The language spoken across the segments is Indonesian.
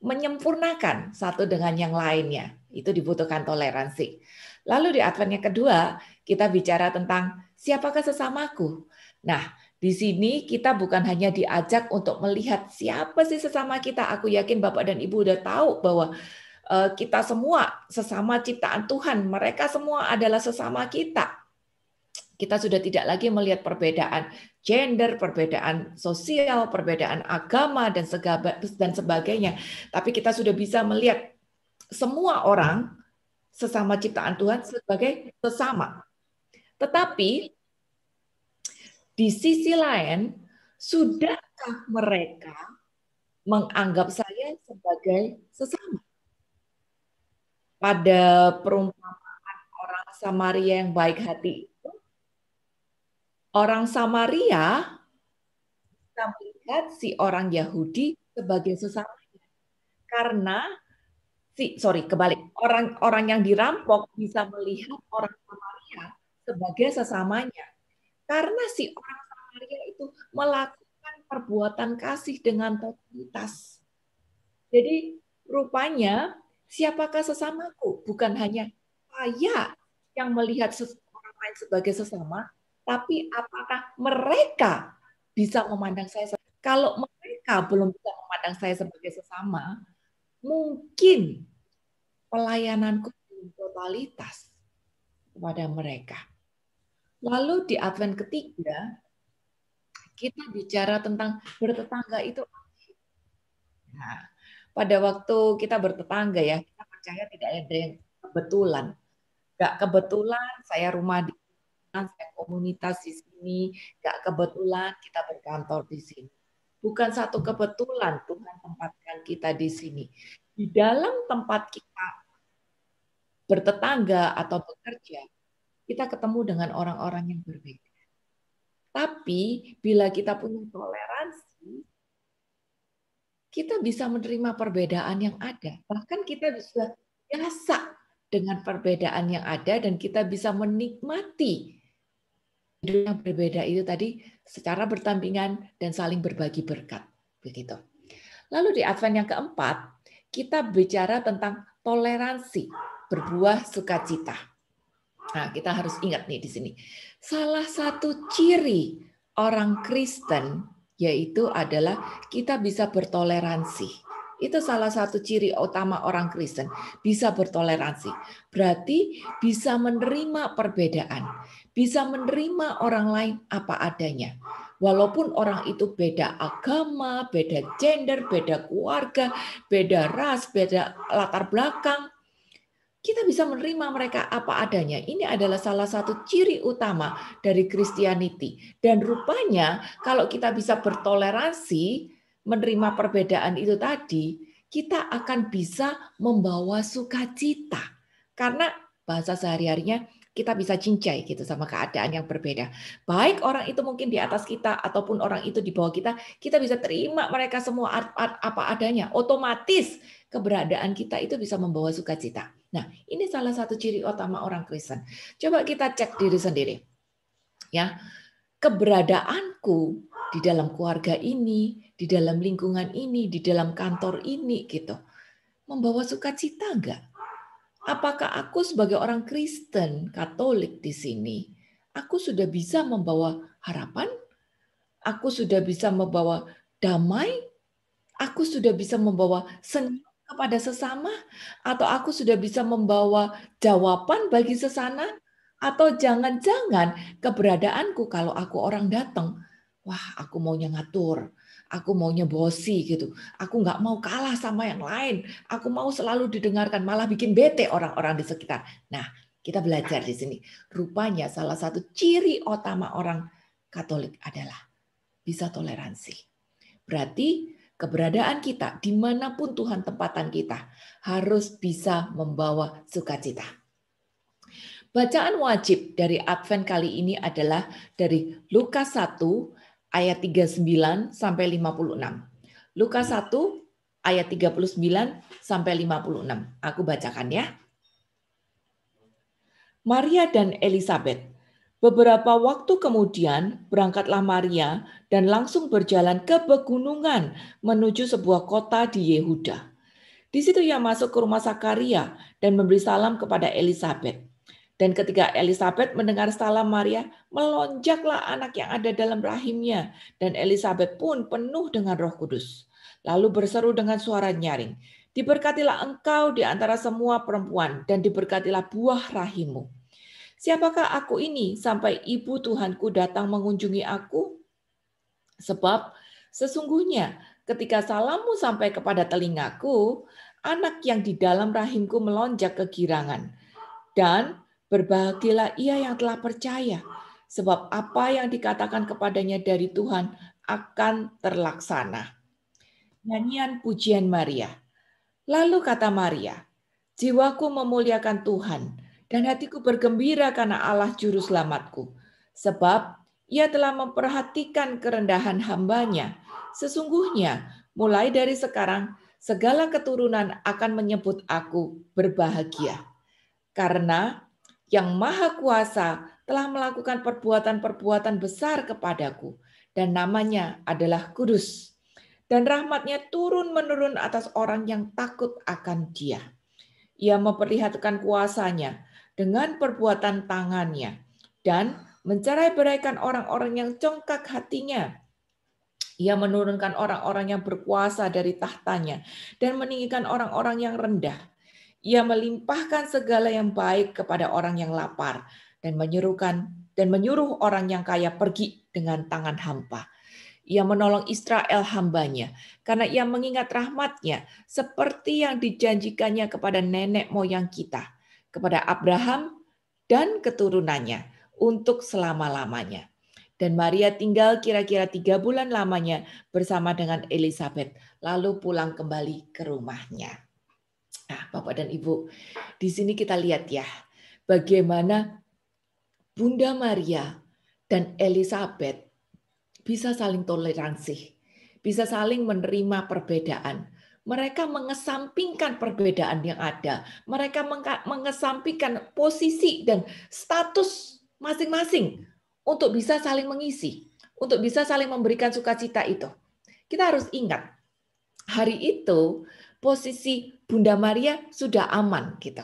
menyempurnakan satu dengan yang lainnya. Itu dibutuhkan toleransi. Lalu di Advent yang kedua, kita bicara tentang siapakah sesamaku. Nah, di sini kita bukan hanya diajak untuk melihat siapa sih sesama kita. Aku yakin Bapak dan Ibu udah tahu bahwa kita semua sesama ciptaan Tuhan. Mereka semua adalah sesama kita. Kita sudah tidak lagi melihat perbedaan gender, perbedaan sosial, perbedaan agama, dan sebagainya. Tapi kita sudah bisa melihat semua orang sesama ciptaan Tuhan sebagai sesama. Tetapi di sisi lain, sudahkah mereka menganggap saya sebagai sesama? Pada perumpamaan orang Samaria yang baik hati, orang Samaria bisa melihat si orang Yahudi sebagai sesama karena kebalik, orang-orang yang dirampok bisa melihat orang Samaria sebagai sesamanya karena si orang Samaria itu melakukan perbuatan kasih dengan totalitas. Jadi rupanya siapakah sesamaku? Bukan hanya saya yang melihat orang lain sebagai sesama, tapi apakah mereka bisa memandang saya? Kalau mereka belum bisa memandang saya sebagai sesama, mungkin pelayananku belum totalitas kepada mereka. Lalu di Advent ketiga, kita bicara tentang bertetangga itu. Nah, pada waktu kita bertetangga ya, kita percaya tidak ada yang kebetulan. Gak kebetulan saya rumah di sini, saya komunitas di sini, gak kebetulan kita berkantor di sini. Bukan satu kebetulan Tuhan tempatkan kita di sini. Di dalam tempat kita bertetangga atau bekerja, kita ketemu dengan orang-orang yang berbeda. Tapi bila kita punya toleransi, kita bisa menerima perbedaan yang ada. Bahkan kita bisa biasa dengan perbedaan yang ada dan kita bisa menikmati hidup yang berbeda itu tadi secara berdampingan dan saling berbagi berkat. Begitu. Lalu di Advent yang keempat, kita bicara tentang toleransi, berbuah sukacita. Nah, kita harus ingat nih di sini. Salah satu ciri orang Kristen yaitu adalah kita bisa bertoleransi. Itu salah satu ciri utama orang Kristen, bisa bertoleransi. Berarti bisa menerima perbedaan, bisa menerima orang lain apa adanya. Walaupun orang itu beda agama, beda gender, beda keluarga, beda ras, beda latar belakang, kita bisa menerima mereka apa adanya. Ini adalah salah satu ciri utama dari Christianity. Dan rupanya kalau kita bisa bertoleransi, menerima perbedaan itu tadi, kita akan bisa membawa sukacita. Karena bahasa sehari-harinya kita bisa cincai gitu sama keadaan yang berbeda. Baik orang itu mungkin di atas kita ataupun orang itu di bawah kita bisa terima mereka semua apa adanya. Otomatis keberadaan kita itu bisa membawa sukacita. Nah, ini salah satu ciri utama orang Kristen. Coba kita cek diri sendiri. Ya, keberadaanku di dalam keluarga ini, di dalam lingkungan ini, di dalam kantor ini gitu. Membawa sukacita enggak? Apakah aku sebagai orang Kristen, Katolik di sini, aku sudah bisa membawa harapan? Aku sudah bisa membawa damai? Aku sudah bisa membawa senyum kepada sesama? Atau aku sudah bisa membawa jawaban bagi sesama? Atau jangan-jangan keberadaanku kalau aku orang datang, wah aku maunya ngatur, aku maunya bosi gitu, aku nggak mau kalah sama yang lain, aku mau selalu didengarkan, malah bikin bete orang-orang di sekitar. Nah, kita belajar di sini. Rupanya salah satu ciri utama orang Katolik adalah bisa toleransi. Berarti keberadaan kita dimanapun Tuhan tempatan kita harus bisa membawa sukacita. Bacaan wajib dari Advent kali ini adalah dari Lukas 1 ayat 39 sampai 56. Lukas 1 ayat 39 sampai 56. Aku bacakan ya. Maria dan Elizabeth. Beberapa waktu kemudian berangkatlah Maria dan langsung berjalan ke pegunungan menuju sebuah kota di Yehuda. Di situ ia masuk ke rumah Zakaria dan memberi salam kepada Elisabet. Dan ketika Elisabet mendengar salam Maria, melonjaklah anak yang ada dalam rahimnya. Dan Elisabet pun penuh dengan Roh Kudus. Lalu berseru dengan suara nyaring, "Diberkatilah engkau di antara semua perempuan, dan diberkatilah buah rahimmu. Siapakah aku ini sampai ibu Tuhanku datang mengunjungi aku? Sebab sesungguhnya ketika salammu sampai kepada telingaku, anak yang di dalam rahimku melonjak kegirangan. Dan berbahagialah ia yang telah percaya, sebab apa yang dikatakan kepadanya dari Tuhan akan terlaksana." Nyanyian pujian Maria. Lalu kata Maria, "Jiwaku memuliakan Tuhan, dan hatiku bergembira karena Allah Juru Selamatku. Sebab ia telah memperhatikan kerendahan hambanya. Sesungguhnya mulai dari sekarang segala keturunan akan menyebut aku berbahagia. Karena yang Maha Kuasa telah melakukan perbuatan-perbuatan besar kepadaku, dan namanya adalah kudus. Dan rahmatnya turun-menurun atas orang yang takut akan Dia. Ia memperlihatkan kuasanya dengan perbuatan tangannya dan mencerai-beraikan orang-orang yang congkak hatinya. Ia menurunkan orang-orang yang berkuasa dari tahtanya dan meninggikan orang-orang yang rendah. Ia melimpahkan segala yang baik kepada orang yang lapar dan menyuruh orang yang kaya pergi dengan tangan hampa. Ia menolong Israel hambanya karena ia mengingat rahmatnya seperti yang dijanjikannya kepada nenek moyang kita, kepada Abraham dan keturunannya untuk selama-lamanya. Dan Maria tinggal kira-kira 3 bulan lamanya bersama dengan Elisabet, lalu pulang kembali ke rumahnya. Nah, Bapak dan Ibu, di sini kita lihat ya, bagaimana Bunda Maria dan Elisabet bisa saling toleransi, bisa saling menerima perbedaan. Mereka mengesampingkan perbedaan yang ada. Mereka mengesampingkan posisi dan status masing-masing untuk bisa saling mengisi, untuk bisa saling memberikan sukacita itu. Kita harus ingat, hari itu posisi Bunda Maria sudah aman gitu.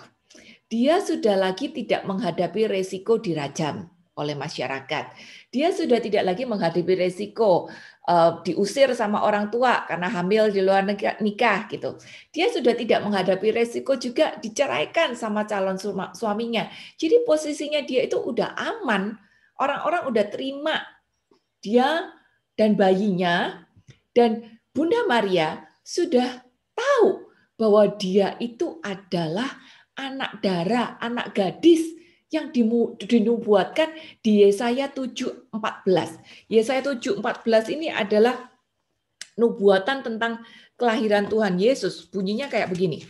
Dia sudah lagi tidak menghadapi resiko dirajam oleh masyarakat. Dia sudah tidak lagi menghadapi resiko diusir sama orang tua karena hamil di luar nikah gitu. Dia sudah tidak menghadapi resiko juga diceraikan sama calon suaminya. Jadi posisinya dia itu udah aman. Orang-orang udah terima dia dan bayinya, dan Bunda Maria sudah tahu bahwa dia itu adalah anak dara, anak gadis yang dinubuatkan di Yesaya 7:14. Yesaya 7:14 ini adalah nubuatan tentang kelahiran Tuhan Yesus. Bunyinya kayak begini.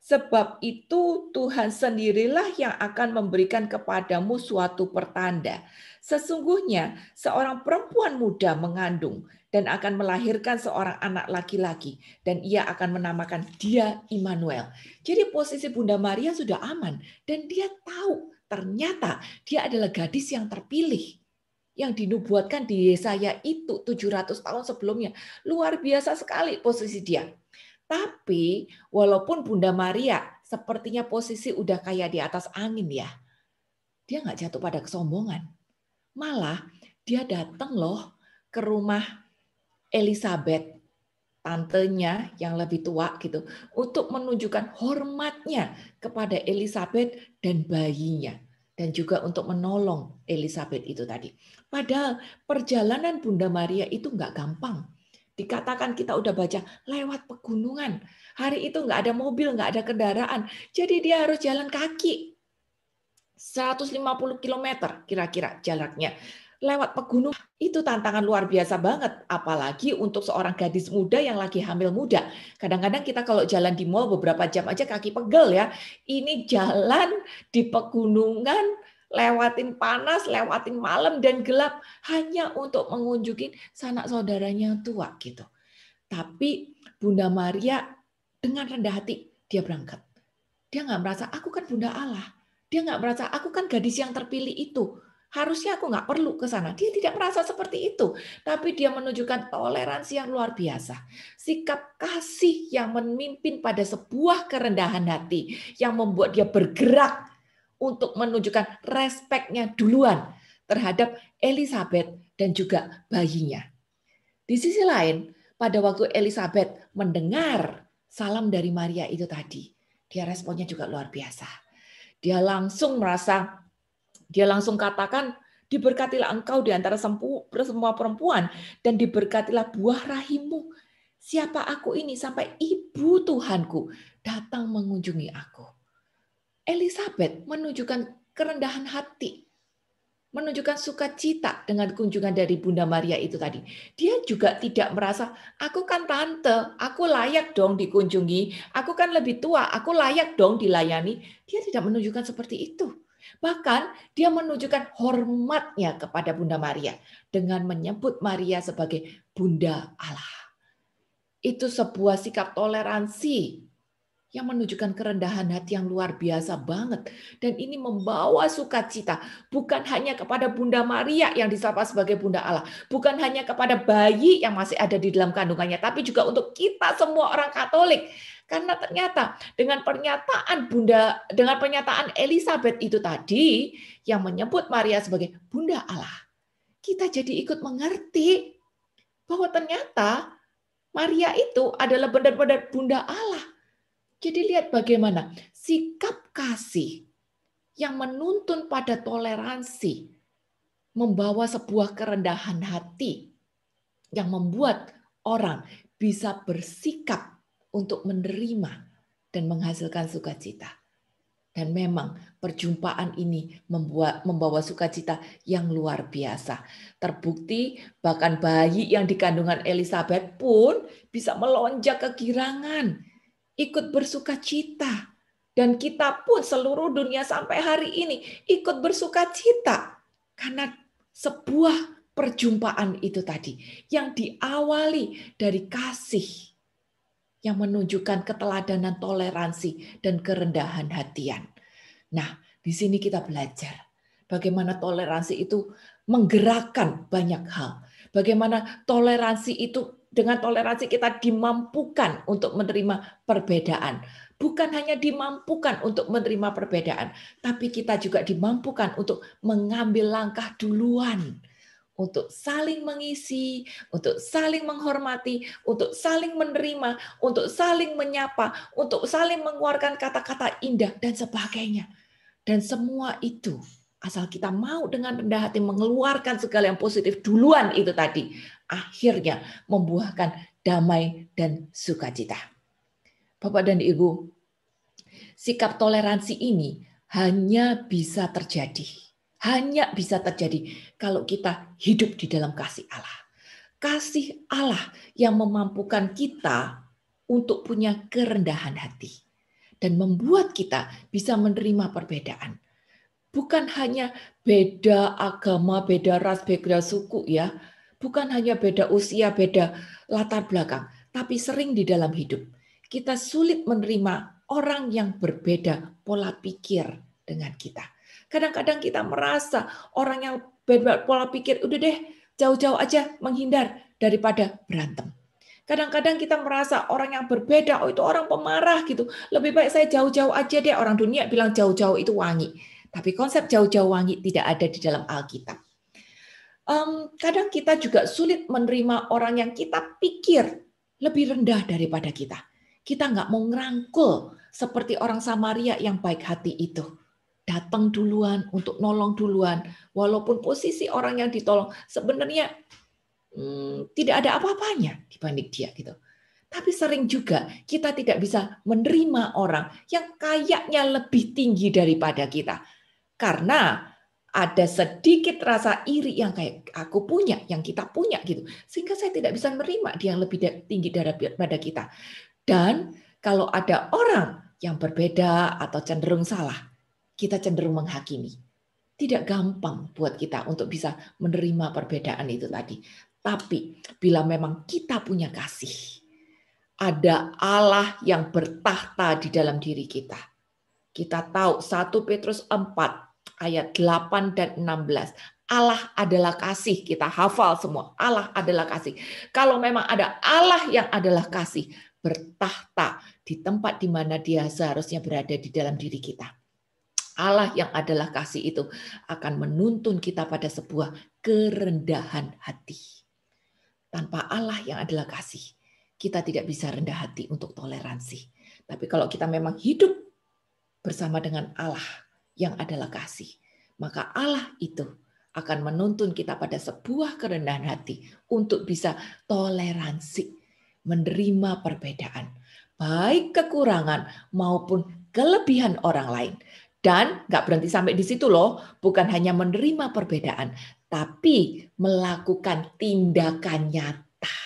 Sebab itu Tuhan sendirilah yang akan memberikan kepadamu suatu pertanda. Sesungguhnya seorang perempuan muda mengandung dan akan melahirkan seorang anak laki-laki, dan ia akan menamakan dia Immanuel. Jadi posisi Bunda Maria sudah aman dan dia tahu ternyata dia adalah gadis yang terpilih yang dinubuatkan di Yesaya itu 700 tahun sebelumnya. Luar biasa sekali posisi dia. Tapi walaupun Bunda Maria sepertinya posisi udah kayak di atas angin ya, dia nggak jatuh pada kesombongan. Malah dia datang loh ke rumah Elisabet, tantenya yang lebih tua gitu, untuk menunjukkan hormatnya kepada Elisabet dan bayinya. Dan juga untuk menolong Elisabet itu tadi. Padahal perjalanan Bunda Maria itu nggak gampang. Dikatakan kita udah baca lewat pegunungan. Hari itu nggak ada mobil, nggak ada kendaraan. Jadi dia harus jalan kaki. 150 km kira-kira jaraknya. Lewat pegunungan. Itu tantangan luar biasa banget. Apalagi untuk seorang gadis muda yang lagi hamil muda. Kadang-kadang kita kalau jalan di mall beberapa jam aja kaki pegel ya. Ini jalan di pegunungan, lewatin panas, lewatin malam dan gelap hanya untuk mengunjungi sanak saudaranya yang tua gitu. Tapi Bunda Maria dengan rendah hati dia berangkat. Dia nggak merasa aku kan Bunda Allah. Dia nggak merasa aku kan gadis yang terpilih itu. Harusnya aku nggak perlu ke sana. Dia tidak merasa seperti itu. Tapi dia menunjukkan toleransi yang luar biasa. Sikap kasih yang memimpin pada sebuah kerendahan hati. Yang membuat dia bergerak untuk menunjukkan respeknya duluan terhadap Elizabeth dan juga bayinya. Di sisi lain, pada waktu Elizabeth mendengar salam dari Maria itu tadi, dia responnya juga luar biasa. Dia langsung katakan, diberkatilah engkau di antara semua perempuan, dan diberkatilah buah rahimmu. Siapa aku ini sampai ibu Tuhanku datang mengunjungi aku. Elizabeth menunjukkan kerendahan hati, menunjukkan sukacita dengan kunjungan dari Bunda Maria itu tadi. Dia juga tidak merasa, aku kan tante, aku layak dong dikunjungi, aku kan lebih tua, aku layak dong dilayani. Dia tidak menunjukkan seperti itu. Bahkan dia menunjukkan hormatnya kepada Bunda Maria dengan menyebut Maria sebagai Bunda Allah. Itu sebuah sikap toleransi yang menunjukkan kerendahan hati yang luar biasa banget. Dan ini membawa sukacita, bukan hanya kepada Bunda Maria yang disapa sebagai Bunda Allah, bukan hanya kepada bayi yang masih ada di dalam kandungannya, tapi juga untuk kita semua orang Katolik. Karena ternyata dengan pernyataan Elizabeth itu tadi, yang menyebut Maria sebagai Bunda Allah, kita jadi ikut mengerti bahwa ternyata Maria itu adalah benar-benar Bunda Allah. Jadi lihat bagaimana sikap kasih yang menuntun pada toleransi membawa sebuah kerendahan hati yang membuat orang bisa bersikap untuk menerima dan menghasilkan sukacita. Dan memang perjumpaan ini membawa sukacita yang luar biasa. Terbukti bahkan bayi yang di kandungan Elizabeth pun bisa melonjak kegirangan, ikut bersukacita. Dan kita pun seluruh dunia sampai hari ini ikut bersukacita. Karena sebuah perjumpaan itu tadi yang diawali dari kasih yang menunjukkan keteladanan, toleransi, dan kerendahan hatian. Nah, di sini kita belajar bagaimana toleransi itu menggerakkan banyak hal. Bagaimana toleransi itu, dengan toleransi kita dimampukan untuk menerima perbedaan. Bukan hanya dimampukan untuk menerima perbedaan, tapi kita juga dimampukan untuk mengambil langkah duluan, untuk saling mengisi, untuk saling menghormati, untuk saling menerima, untuk saling menyapa, untuk saling mengeluarkan kata-kata indah, dan sebagainya. Dan semua itu, asal kita mau dengan rendah hati mengeluarkan segala yang positif duluan itu tadi, akhirnya membuahkan damai dan sukacita. Bapak dan Ibu, sikap toleransi ini hanya bisa terjadi kalau kita hidup di dalam kasih Allah. Kasih Allah yang memampukan kita untuk punya kerendahan hati dan membuat kita bisa menerima perbedaan. Bukan hanya beda agama, beda ras, beda suku ya. Bukan hanya beda usia, beda latar belakang, tapi sering di dalam hidup kita sulit menerima orang yang berbeda pola pikir dengan kita. Kadang-kadang kita merasa orang yang beda pola pikir, udah deh jauh-jauh aja menghindar daripada berantem. Kadang-kadang kita merasa orang yang berbeda, oh itu orang pemarah gitu. Lebih baik saya jauh-jauh aja deh. Orang dunia bilang jauh-jauh itu wangi. Tapi konsep jauh-jauh wangi tidak ada di dalam Alkitab. Kadang kita juga sulit menerima orang yang kita pikir lebih rendah daripada kita. Kita nggak mau ngerangkul seperti orang Samaria yang baik hati itu. Datang duluan untuk nolong duluan. Walaupun posisi orang yang ditolong sebenarnya tidak ada apa-apanya dibanding dia gitu. Tapi sering juga kita tidak bisa menerima orang yang kayaknya lebih tinggi daripada kita. Karena ada sedikit rasa iri yang kayak aku punya, yang kita punya gitu. Sehingga saya tidak bisa menerima dia yang lebih tinggi daripada kita. Dan kalau ada orang yang berbeda atau cenderung salah, kita cenderung menghakimi. Tidak gampang buat kita untuk bisa menerima perbedaan itu tadi. Tapi bila memang kita punya kasih, ada Allah yang bertahta di dalam diri kita. Kita tahu 1 Petrus 4 ayat 8 dan 16. Allah adalah kasih, kita hafal semua. Allah adalah kasih. Kalau memang ada Allah yang adalah kasih, bertahta di tempat di mana dia seharusnya berada di dalam diri kita. Allah yang adalah kasih itu akan menuntun kita pada sebuah kerendahan hati. Tanpa Allah yang adalah kasih, kita tidak bisa rendah hati untuk toleransi. Tapi kalau kita memang hidup bersama dengan Allah yang adalah kasih, maka Allah itu akan menuntun kita pada sebuah kerendahan hati untuk bisa toleransi, menerima perbedaan, baik kekurangan maupun kelebihan orang lain. Dan nggak berhenti sampai di situ loh, bukan hanya menerima perbedaan, tapi melakukan tindakan nyata.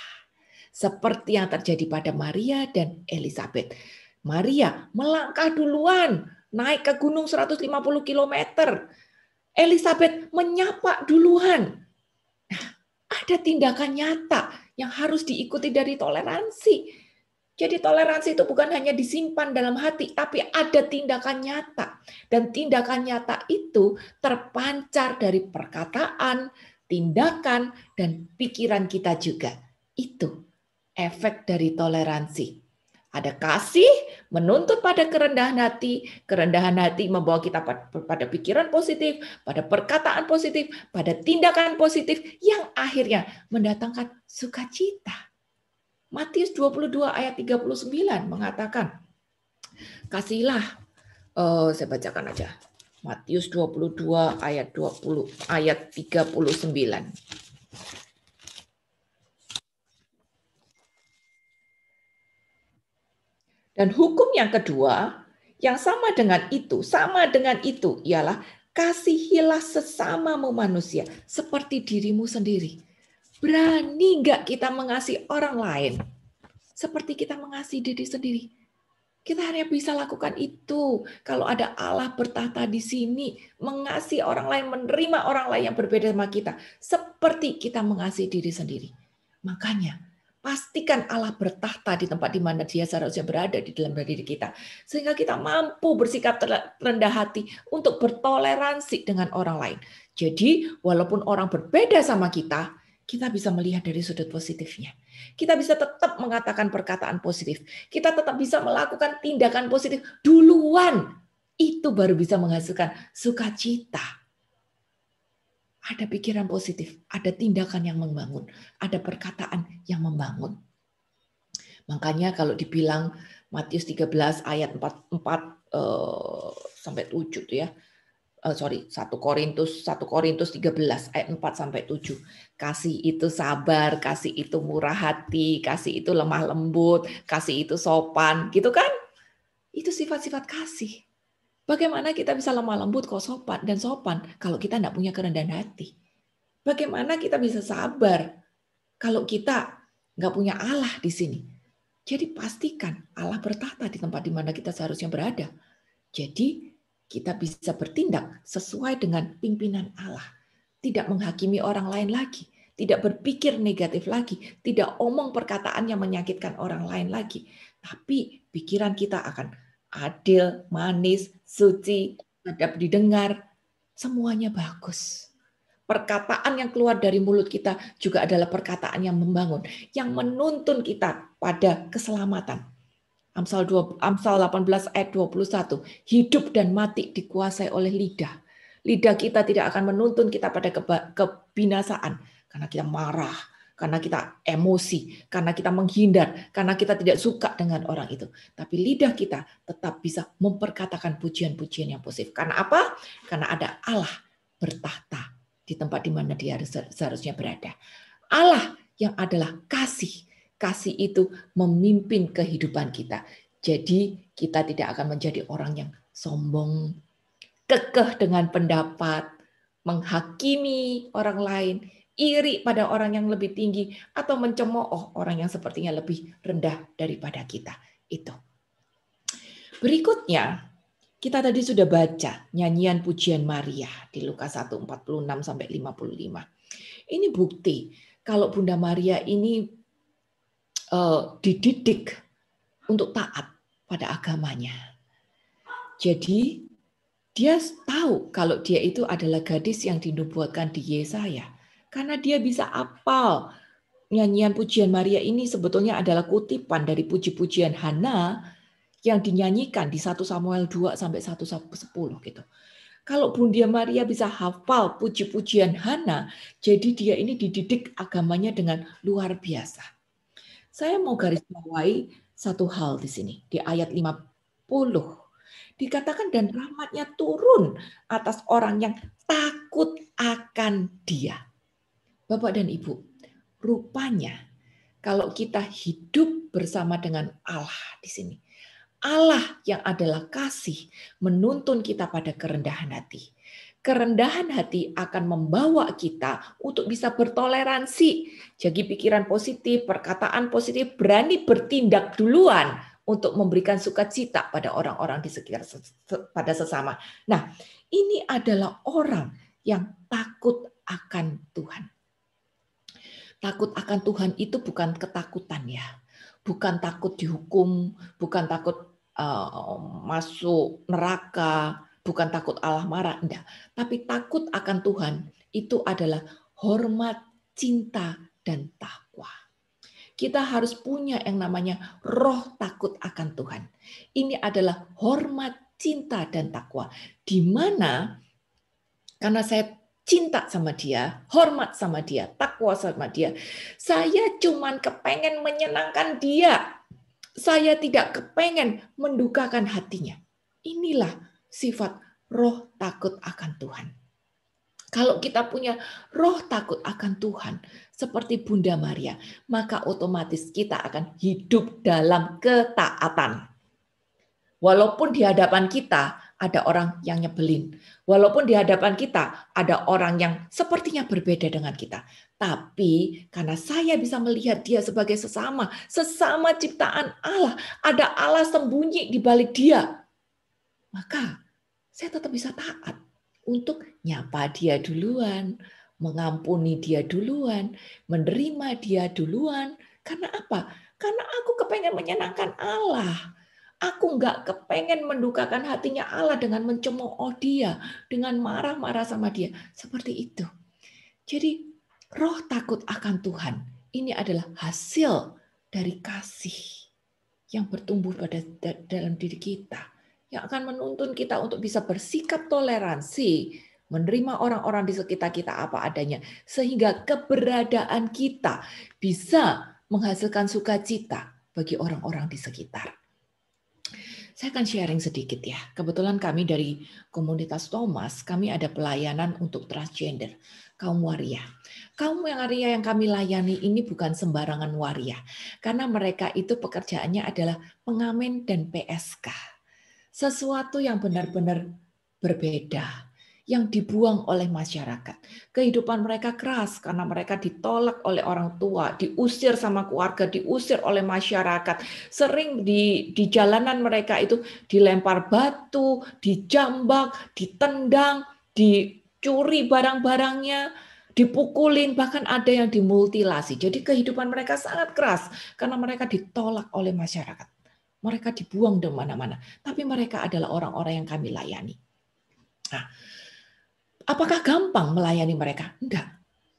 Seperti yang terjadi pada Maria dan Elizabeth. Maria melangkah duluan, naik ke gunung 150 km. Elizabeth menyapa duluan. Nah, ada tindakan nyata yang harus diikuti dari toleransi. Jadi toleransi itu bukan hanya disimpan dalam hati, tapi ada tindakan nyata. Dan tindakan nyata itu terpancar dari perkataan, tindakan, dan pikiran kita juga. Itu efek dari toleransi. Ada kasih, menuntut pada kerendahan hati membawa kita pada pikiran positif, pada perkataan positif, pada tindakan positif, yang akhirnya mendatangkan sukacita. Matius 22 ayat 39 mengatakan, kasihlah, saya bacakan aja. Matius 22 ayat 39. Dan hukum yang kedua, yang sama dengan itu ialah kasihilah sesamamu manusia seperti dirimu sendiri. Berani nggak kita mengasihi orang lain seperti kita mengasihi diri sendiri? Kita hanya bisa lakukan itu kalau ada Allah bertahta di sini, mengasihi orang lain, menerima orang lain yang berbeda sama kita, seperti kita mengasihi diri sendiri. Makanya, pastikan Allah bertahta di tempat di mana Dia seharusnya berada di dalam diri kita, sehingga kita mampu bersikap rendah hati untuk bertoleransi dengan orang lain. Jadi, walaupun orang berbeda sama kita bisa melihat dari sudut positifnya. Kita bisa tetap mengatakan perkataan positif. Kita tetap bisa melakukan tindakan positif duluan. Itu baru bisa menghasilkan sukacita. Ada pikiran positif, ada tindakan yang membangun, ada perkataan yang membangun. Makanya kalau dibilang Matius 13 ayat 4 sampai 7 tuh ya. 1 Korintus 13 ayat 4 sampai 7. Kasih itu sabar, kasih itu murah hati, kasih itu lemah lembut, kasih itu sopan, gitu kan? Itu sifat-sifat kasih. Bagaimana kita bisa lemah lembut kok sopan kalau kita tidak punya kerendahan hati? Bagaimana kita bisa sabar kalau kita nggak punya Allah di sini? Jadi pastikan Allah bertahta di tempat di mana kita seharusnya berada. Jadi kita bisa bertindak sesuai dengan pimpinan Allah. Tidak menghakimi orang lain lagi. Tidak berpikir negatif lagi. Tidak omong perkataan yang menyakitkan orang lain lagi. Tapi pikiran kita akan adil, manis, suci, sedap didengar. Semuanya bagus. Perkataan yang keluar dari mulut kita juga adalah perkataan yang membangun. Yang menuntun kita pada keselamatan. Amsal 18 ayat 21, hidup dan mati dikuasai oleh lidah. Lidah kita tidak akan menuntun kita pada kebinasaan karena kita marah, karena kita emosi, karena kita menghindar, karena kita tidak suka dengan orang itu. Tapi lidah kita tetap bisa memperkatakan pujian-pujian yang positif. Karena apa? Karena ada Allah bertahta di tempat di mana Dia seharusnya berada. Allah yang adalah kasih. Kasih itu memimpin kehidupan kita. Jadi kita tidak akan menjadi orang yang sombong, kekeh dengan pendapat, menghakimi orang lain, iri pada orang yang lebih tinggi, atau mencemooh orang yang sepertinya lebih rendah daripada kita. Itu. Berikutnya, kita tadi sudah baca nyanyian pujian Maria di Lukas 1:46 sampai 55. Ini bukti kalau Bunda Maria ini dididik untuk taat pada agamanya. Jadi Dia tahu kalau dia itu adalah gadis yang dinubuatkan di Yesaya. Karena dia bisa apal nyanyian pujian Maria ini sebetulnya adalah kutipan dari puji-pujian Hana yang dinyanyikan di 1 Samuel 2 sampai 1 Samuel 10 gitu. Kalau Bunda Maria bisa hafal puji-pujian Hana, jadi dia ini dididik agamanya dengan luar biasa. Saya mau garis bawahi satu hal di sini, di ayat 50. Dikatakan dan rahmatnya turun atas orang yang takut akan dia. Bapak dan Ibu, rupanya kalau kita hidup bersama dengan Allah di sini, Allah yang adalah kasih menuntun kita pada kerendahan hati. Kerendahan hati akan membawa kita untuk bisa bertoleransi. Jadi pikiran positif, perkataan positif, berani bertindak duluan untuk memberikan sukacita pada orang-orang di sekitar pada sesama. Nah, ini adalah orang yang takut akan Tuhan. Takut akan Tuhan itu bukan ketakutan ya. Bukan takut dihukum, bukan takut masuk neraka, bukan takut Allah marah, enggak. Tapi takut akan Tuhan itu adalah hormat, cinta, dan takwa. Kita harus punya yang namanya roh takut akan Tuhan. Ini adalah hormat, cinta, dan takwa. Di mana karena saya cinta sama dia, hormat sama dia, takwa sama dia, saya cuman kepengen menyenangkan dia. Saya tidak kepengen mendukakan hatinya. Inilah sifat roh takut akan Tuhan. Kalau kita punya roh takut akan Tuhan, seperti Bunda Maria, maka otomatis kita akan hidup dalam ketaatan. Walaupun di hadapan kita ada orang yang nyebelin. Walaupun di hadapan kita ada orang yang sepertinya berbeda dengan kita. Tapi karena saya bisa melihat dia sebagai sesama ciptaan Allah. Ada Allah sembunyi di balik dia. Maka saya tetap bisa taat untuk nyapa dia duluan, mengampuni dia duluan, menerima dia duluan. Karena apa? Karena aku kepengen menyenangkan Allah. Aku nggak kepengen mendukakan hatinya Allah dengan mencemooh dia, dengan marah-marah sama dia. Seperti itu. Jadi roh takut akan Tuhan ini adalah hasil dari kasih yang bertumbuh pada dalam diri kita. Yang akan menuntun kita untuk bisa bersikap toleransi, menerima orang-orang di sekitar kita apa adanya. Sehingga keberadaan kita bisa menghasilkan sukacita bagi orang-orang di sekitar. Saya akan sharing sedikit ya. Kebetulan kami dari komunitas Thomas, kami ada pelayanan untuk transgender, kaum waria. Kaum waria yang kami layani ini bukan sembarangan waria. Karena mereka itu pekerjaannya adalah pengamen dan PSK. Sesuatu yang benar-benar berbeda, yang dibuang oleh masyarakat. Kehidupan mereka keras karena mereka ditolak oleh orang tua, diusir sama keluarga, diusir oleh masyarakat. Sering di jalanan mereka itu dilempar batu, dijambak, ditendang, dicuri barang-barangnya, dipukulin, bahkan ada yang dimutilasi. Jadi kehidupan mereka sangat keras karena mereka ditolak oleh masyarakat. Mereka dibuang di mana-mana. Tapi mereka adalah orang-orang yang kami layani. Nah, apakah gampang melayani mereka? Enggak.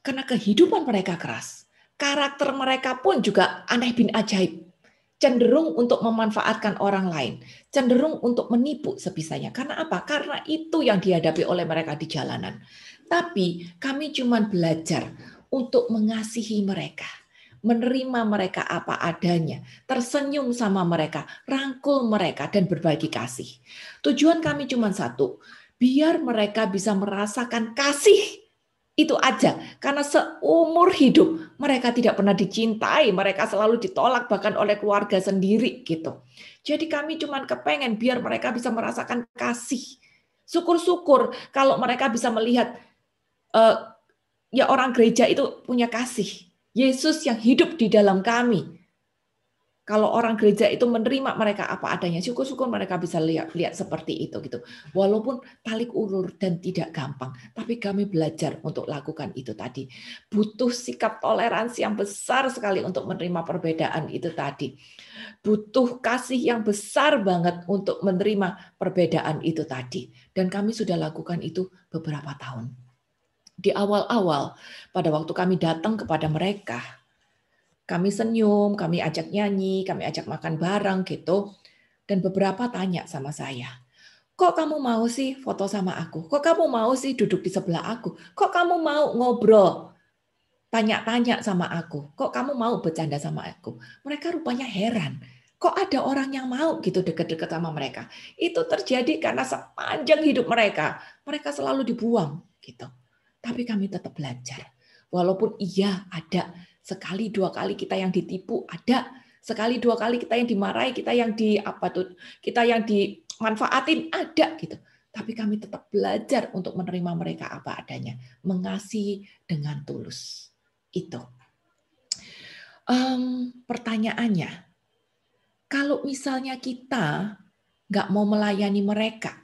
Karena kehidupan mereka keras. Karakter mereka pun juga aneh bin ajaib. Cenderung untuk memanfaatkan orang lain. Cenderung untuk menipu sebisanya. Karena apa? Karena itu yang dihadapi oleh mereka di jalanan. Tapi kami cuma belajar untuk mengasihi mereka. Menerima mereka apa adanya. Tersenyum sama mereka. Rangkul mereka dan berbagi kasih. Tujuan kami cuma satu. Biar mereka bisa merasakan kasih. Itu aja. Karena seumur hidup mereka tidak pernah dicintai. Mereka selalu ditolak bahkan oleh keluarga sendiri gitu. Jadi kami cuma kepengen biar mereka bisa merasakan kasih. Syukur-syukur kalau mereka bisa melihat ya orang gereja itu punya kasih. Yesus yang hidup di dalam kami. Kalau orang gereja itu menerima mereka apa adanya, syukur-syukur mereka bisa lihat seperti itu gitu. Walaupun talik ulur dan tidak gampang, tapi kami belajar untuk lakukan itu tadi. Butuh sikap toleransi yang besar sekali untuk menerima perbedaan itu tadi. Butuh kasih yang besar banget untuk menerima perbedaan itu tadi. Dan kami sudah lakukan itu beberapa tahun. Di awal-awal, pada waktu kami datang kepada mereka, kami senyum, kami ajak nyanyi, kami ajak makan bareng gitu. Dan beberapa tanya sama saya, kok kamu mau sih foto sama aku? Kok kamu mau sih duduk di sebelah aku? Kok kamu mau ngobrol? Tanya-tanya sama aku. Kok kamu mau bercanda sama aku? Mereka rupanya heran. Kok ada orang yang mau gitu deket-deket sama mereka? Itu terjadi karena sepanjang hidup mereka, mereka selalu dibuang gitu. Tapi kami tetap belajar. Walaupun iya ada sekali dua kali kita yang ditipu, ada sekali dua kali kita yang dimarahi, kita yang kita yang dimanfaatin, ada gitu. Tapi kami tetap belajar untuk menerima mereka apa adanya, mengasihi dengan tulus. Itu. Pertanyaannya, kalau misalnya kita nggak mau melayani mereka,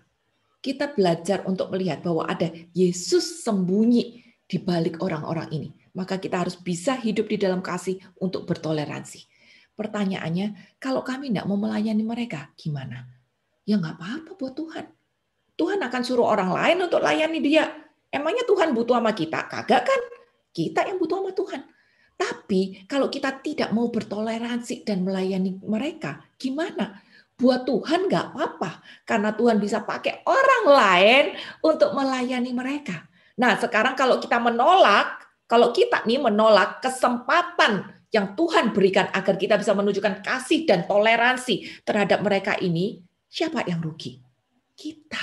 kita belajar untuk melihat bahwa ada Yesus sembunyi di balik orang-orang ini. Maka kita harus bisa hidup di dalam kasih untuk bertoleransi. Pertanyaannya, kalau kami nggak mau melayani mereka, gimana? Ya nggak apa-apa buat Tuhan. Tuhan akan suruh orang lain untuk layani dia. Emangnya Tuhan butuh sama kita? Kagak kan? Kita yang butuh sama Tuhan. Tapi kalau kita tidak mau bertoleransi dan melayani mereka, gimana? Buat Tuhan nggak apa-apa, karena Tuhan bisa pakai orang lain untuk melayani mereka. Nah, sekarang kalau kita menolak kesempatan yang Tuhan berikan agar kita bisa menunjukkan kasih dan toleransi terhadap mereka ini, siapa yang rugi? Kita.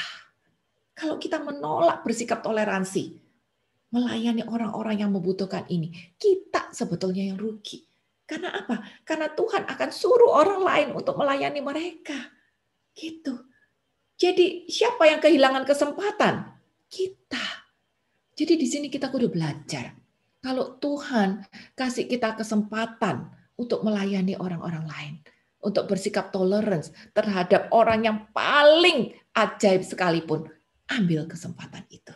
Kalau kita menolak bersikap toleransi, melayani orang-orang yang membutuhkan ini, kita sebetulnya yang rugi. Karena apa? Karena Tuhan akan suruh orang lain untuk melayani mereka. Gitu. Jadi siapa yang kehilangan kesempatan? Kita. Jadi di sini kita kudu belajar. Kalau Tuhan kasih kita kesempatan untuk melayani orang-orang lain, untuk bersikap tolerance terhadap orang yang paling ajaib sekalipun, ambil kesempatan itu.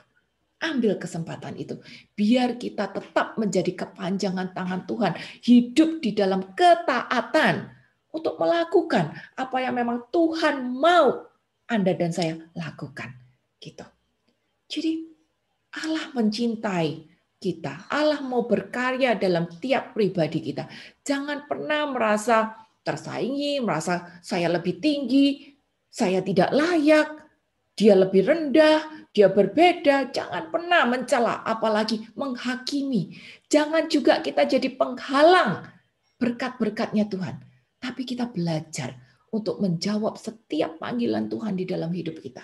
Ambil kesempatan itu. Biar kita tetap menjadi kepanjangan tangan Tuhan. Hidup di dalam ketaatan. Untuk melakukan apa yang memang Tuhan mau Anda dan saya lakukan. Gitu. Jadi Allah mencintai kita. Allah mau berkarya dalam tiap pribadi kita. Jangan pernah merasa tersaingi, merasa saya lebih tinggi, saya tidak layak, dia lebih rendah, dia berbeda. Jangan pernah mencela, apalagi menghakimi. Jangan juga kita jadi penghalang berkat-berkatnya Tuhan. Tapi kita belajar untuk menjawab setiap panggilan Tuhan di dalam hidup kita.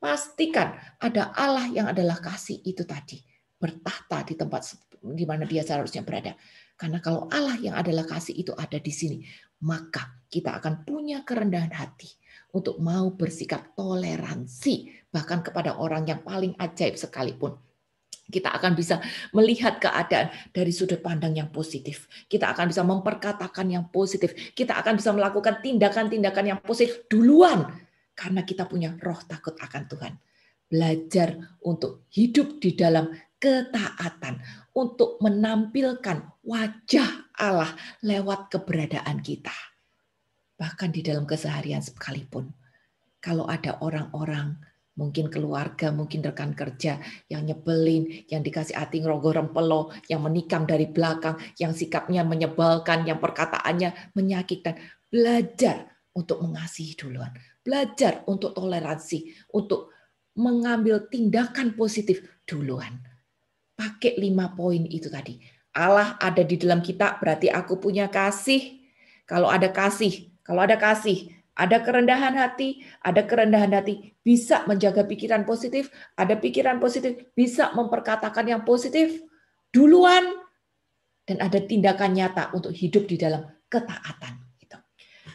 Pastikan ada Allah yang adalah kasih itu tadi. Bertahta di tempat di mana dia seharusnya berada. Karena kalau Allah yang adalah kasih itu ada di sini, maka kita akan punya kerendahan hati untuk mau bersikap toleransi bahkan kepada orang yang paling ajaib sekalipun. Kita akan bisa melihat keadaan dari sudut pandang yang positif. Kita akan bisa memperkatakan yang positif. Kita akan bisa melakukan tindakan-tindakan yang positif duluan karena kita punya roh takut akan Tuhan. Belajar untuk hidup di dalam ketaatan, untuk menampilkan wajah Allah lewat keberadaan kita. Bahkan di dalam keseharian sekalipun. Kalau ada orang-orang, mungkin keluarga, mungkin rekan kerja yang nyebelin, yang dikasih ating rogo rempelo, yang menikam dari belakang, yang sikapnya menyebalkan, yang perkataannya menyakitkan. Belajar untuk mengasihi duluan. Belajar untuk toleransi, untuk mengambil tindakan positif duluan. Pakai 5 poin itu tadi. Allah ada di dalam kita, berarti aku punya kasih. Kalau ada kasih, ada kerendahan hati, bisa menjaga pikiran positif, ada pikiran positif, bisa memperkatakan yang positif duluan, dan ada tindakan nyata untuk hidup di dalam ketaatan.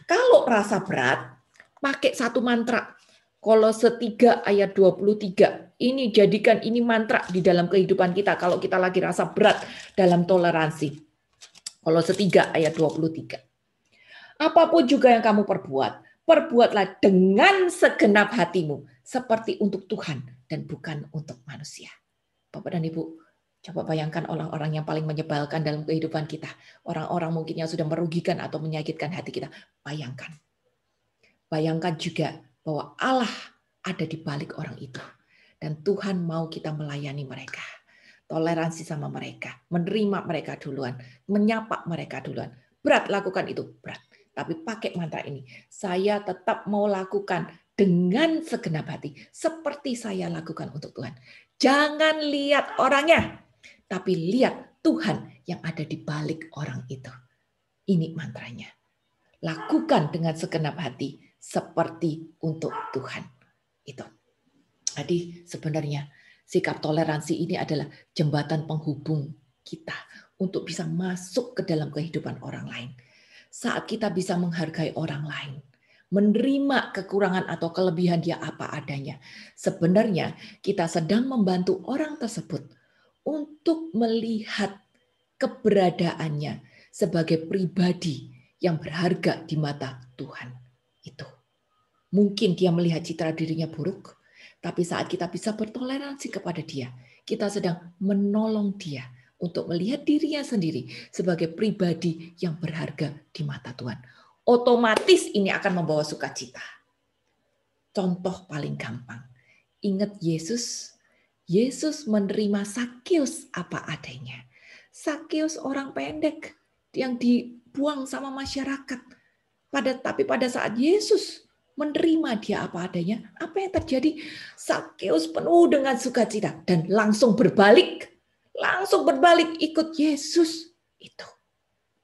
Kalau rasa berat, pakai satu mantra. Kolose 3 ayat 23. Ini jadikan ini mantra di dalam kehidupan kita kalau kita lagi rasa berat dalam toleransi. Kolose 3 ayat 23. Apapun juga yang kamu perbuat, perbuatlah dengan segenap hatimu, seperti untuk Tuhan dan bukan untuk manusia. Bapak dan Ibu, coba bayangkan orang-orang yang paling menyebalkan dalam kehidupan kita. Orang-orang mungkin yang sudah merugikan atau menyakitkan hati kita. Bayangkan. Bayangkan juga bahwa Allah ada di balik orang itu. Dan Tuhan mau kita melayani mereka. Toleransi sama mereka. Menerima mereka duluan. Menyapa mereka duluan. Berat lakukan itu. Berat. Tapi pakai mantra ini. Saya tetap mau lakukan dengan segenap hati. Seperti saya lakukan untuk Tuhan. Jangan lihat orangnya. Tapi lihat Tuhan yang ada di balik orang itu. Ini mantranya. Lakukan dengan segenap hati seperti untuk Tuhan. Itu. Jadi sebenarnya sikap toleransi ini adalah jembatan penghubung kita untuk bisa masuk ke dalam kehidupan orang lain. Saat kita bisa menghargai orang lain, menerima kekurangan atau kelebihan dia apa adanya, sebenarnya kita sedang membantu orang tersebut untuk melihat keberadaannya sebagai pribadi yang berharga di mata Tuhan. Itu. Mungkin dia melihat citra dirinya buruk, tapi saat kita bisa bertoleransi kepada dia, kita sedang menolong dia untuk melihat dirinya sendiri sebagai pribadi yang berharga di mata Tuhan. Otomatis ini akan membawa sukacita. Contoh paling gampang. Ingat Yesus? Yesus menerima Sakeus apa adanya. Sakeus orang pendek yang dibuang sama masyarakat. Tapi pada saat Yesus menerima dia apa adanya, apa yang terjadi? Sakeus penuh dengan sukacita dan langsung berbalik ikut Yesus. Itu.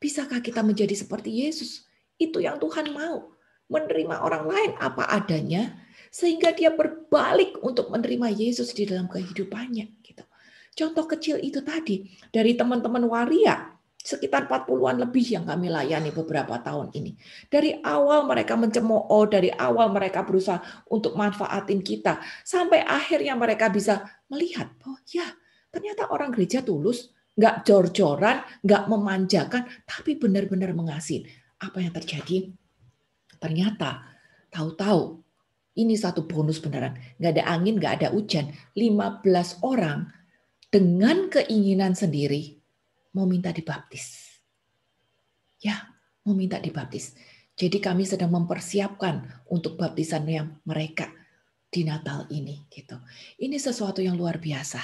Bisakah kita menjadi seperti Yesus? Itu yang Tuhan mau. Menerima orang lain apa adanya sehingga dia berbalik untuk menerima Yesus di dalam kehidupannya gitu. Contoh kecil itu tadi dari teman-teman waria, sekitar 40-an lebih yang kami layani beberapa tahun ini. Dari awal mereka mencemooh, dari awal mereka berusaha untuk manfaatin kita, sampai akhirnya mereka bisa melihat, oh ya ternyata orang gereja tulus, nggak jor-joran, nggak memanjakan, tapi benar-benar mengasihi. Apa yang terjadi? Ternyata tahu-tahu ini satu bonus beneran. Nggak ada angin, nggak ada hujan. 15 orang dengan keinginan sendiri mau minta dibaptis. Ya, mau minta dibaptis. Jadi kami sedang mempersiapkan untuk baptisannya mereka di Natal ini. Gitu. Ini sesuatu yang luar biasa.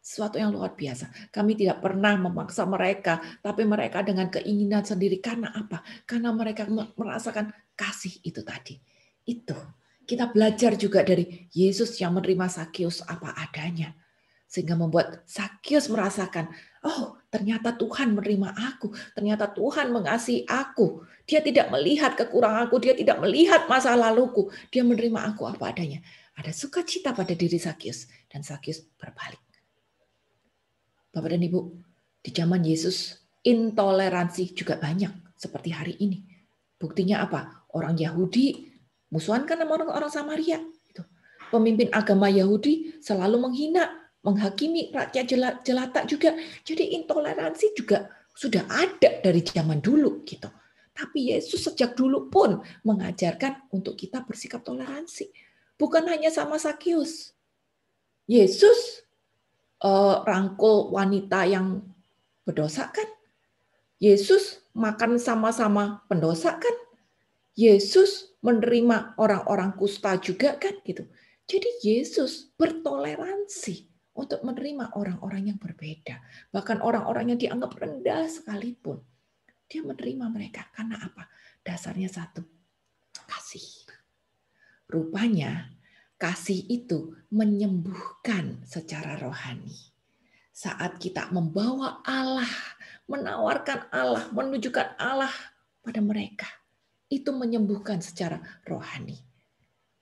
Sesuatu yang luar biasa. Kami tidak pernah memaksa mereka, tapi mereka dengan keinginan sendiri. Karena apa? Karena mereka merasakan kasih itu tadi. Itu. Kita belajar juga dari Yesus yang menerima Sakeus apa adanya. Sehingga membuat Sakeus merasakan, oh ternyata Tuhan menerima aku, ternyata Tuhan mengasihi aku. Dia tidak melihat kekuranganku, dia tidak melihat masa laluku, dia menerima aku apa adanya. Ada sukacita pada diri Sakeus, dan Sakeus berbalik. Bapak dan Ibu, di zaman Yesus, intoleransi juga banyak, seperti hari ini. Buktinya apa? Orang Yahudi musuhan kan sama orang Samaria. Pemimpin agama Yahudi selalu menghina, menghakimi rakyat jelata juga. Jadi intoleransi juga sudah ada dari zaman dulu gitu. Tapi Yesus sejak dulu pun mengajarkan untuk kita bersikap toleransi. Bukan hanya sama Sakeus. Yesus rangkul wanita yang berdosa kan? Yesus makan sama-sama pendosa kan? Yesus menerima orang-orang kusta juga kan gitu. Jadi Yesus bertoleransi untuk menerima orang-orang yang berbeda. Bahkan orang-orang yang dianggap rendah sekalipun. Dia menerima mereka. Karena apa? Dasarnya satu. Kasih. Rupanya kasih itu menyembuhkan secara rohani. Saat kita membawa Allah, menawarkan Allah, menunjukkan Allah pada mereka. Itu menyembuhkan secara rohani.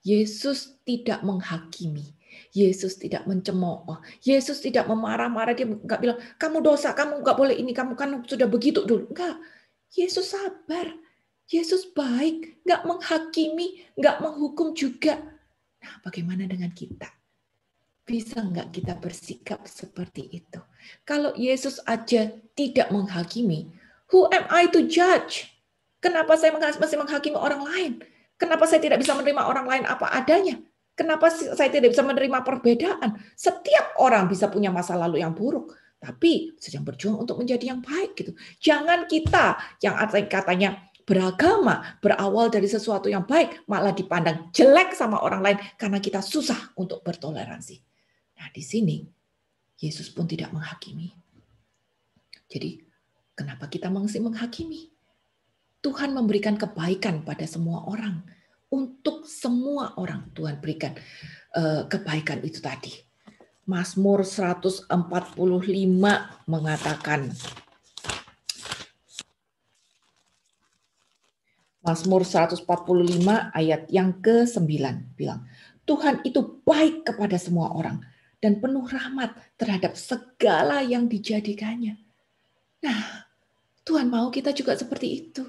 Yesus tidak menghakimi. Yesus tidak mencemooh. Yesus tidak memarah-marah. Dia nggak bilang, kamu dosa, kamu nggak boleh ini, kamu kan sudah begitu dulu. Enggak. Yesus sabar. Yesus baik. Nggak menghakimi, nggak menghukum juga. Nah, bagaimana dengan kita? Bisa nggak kita bersikap seperti itu? Kalau Yesus aja tidak menghakimi, who am I to judge? Kenapa saya masih menghakimi orang lain? Kenapa saya tidak bisa menerima orang lain apa adanya? Kenapa saya tidak bisa menerima perbedaan? Setiap orang bisa punya masa lalu yang buruk, tapi sedang berjuang untuk menjadi yang baik gitu. Jangan kita yang katanya beragama berawal dari sesuatu yang baik malah dipandang jelek sama orang lain karena kita susah untuk bertoleransi. Nah, di sini Yesus pun tidak menghakimi. Jadi, kenapa kita masih menghakimi? Tuhan memberikan kebaikan pada semua orang. Untuk semua orang Tuhan berikan kebaikan itu tadi. Mazmur 145 mengatakan, Mazmur 145 ayat yang ke-9 bilang, Tuhan itu baik kepada semua orang dan penuh rahmat terhadap segala yang dijadikannya. Nah, Tuhan mau kita juga seperti itu.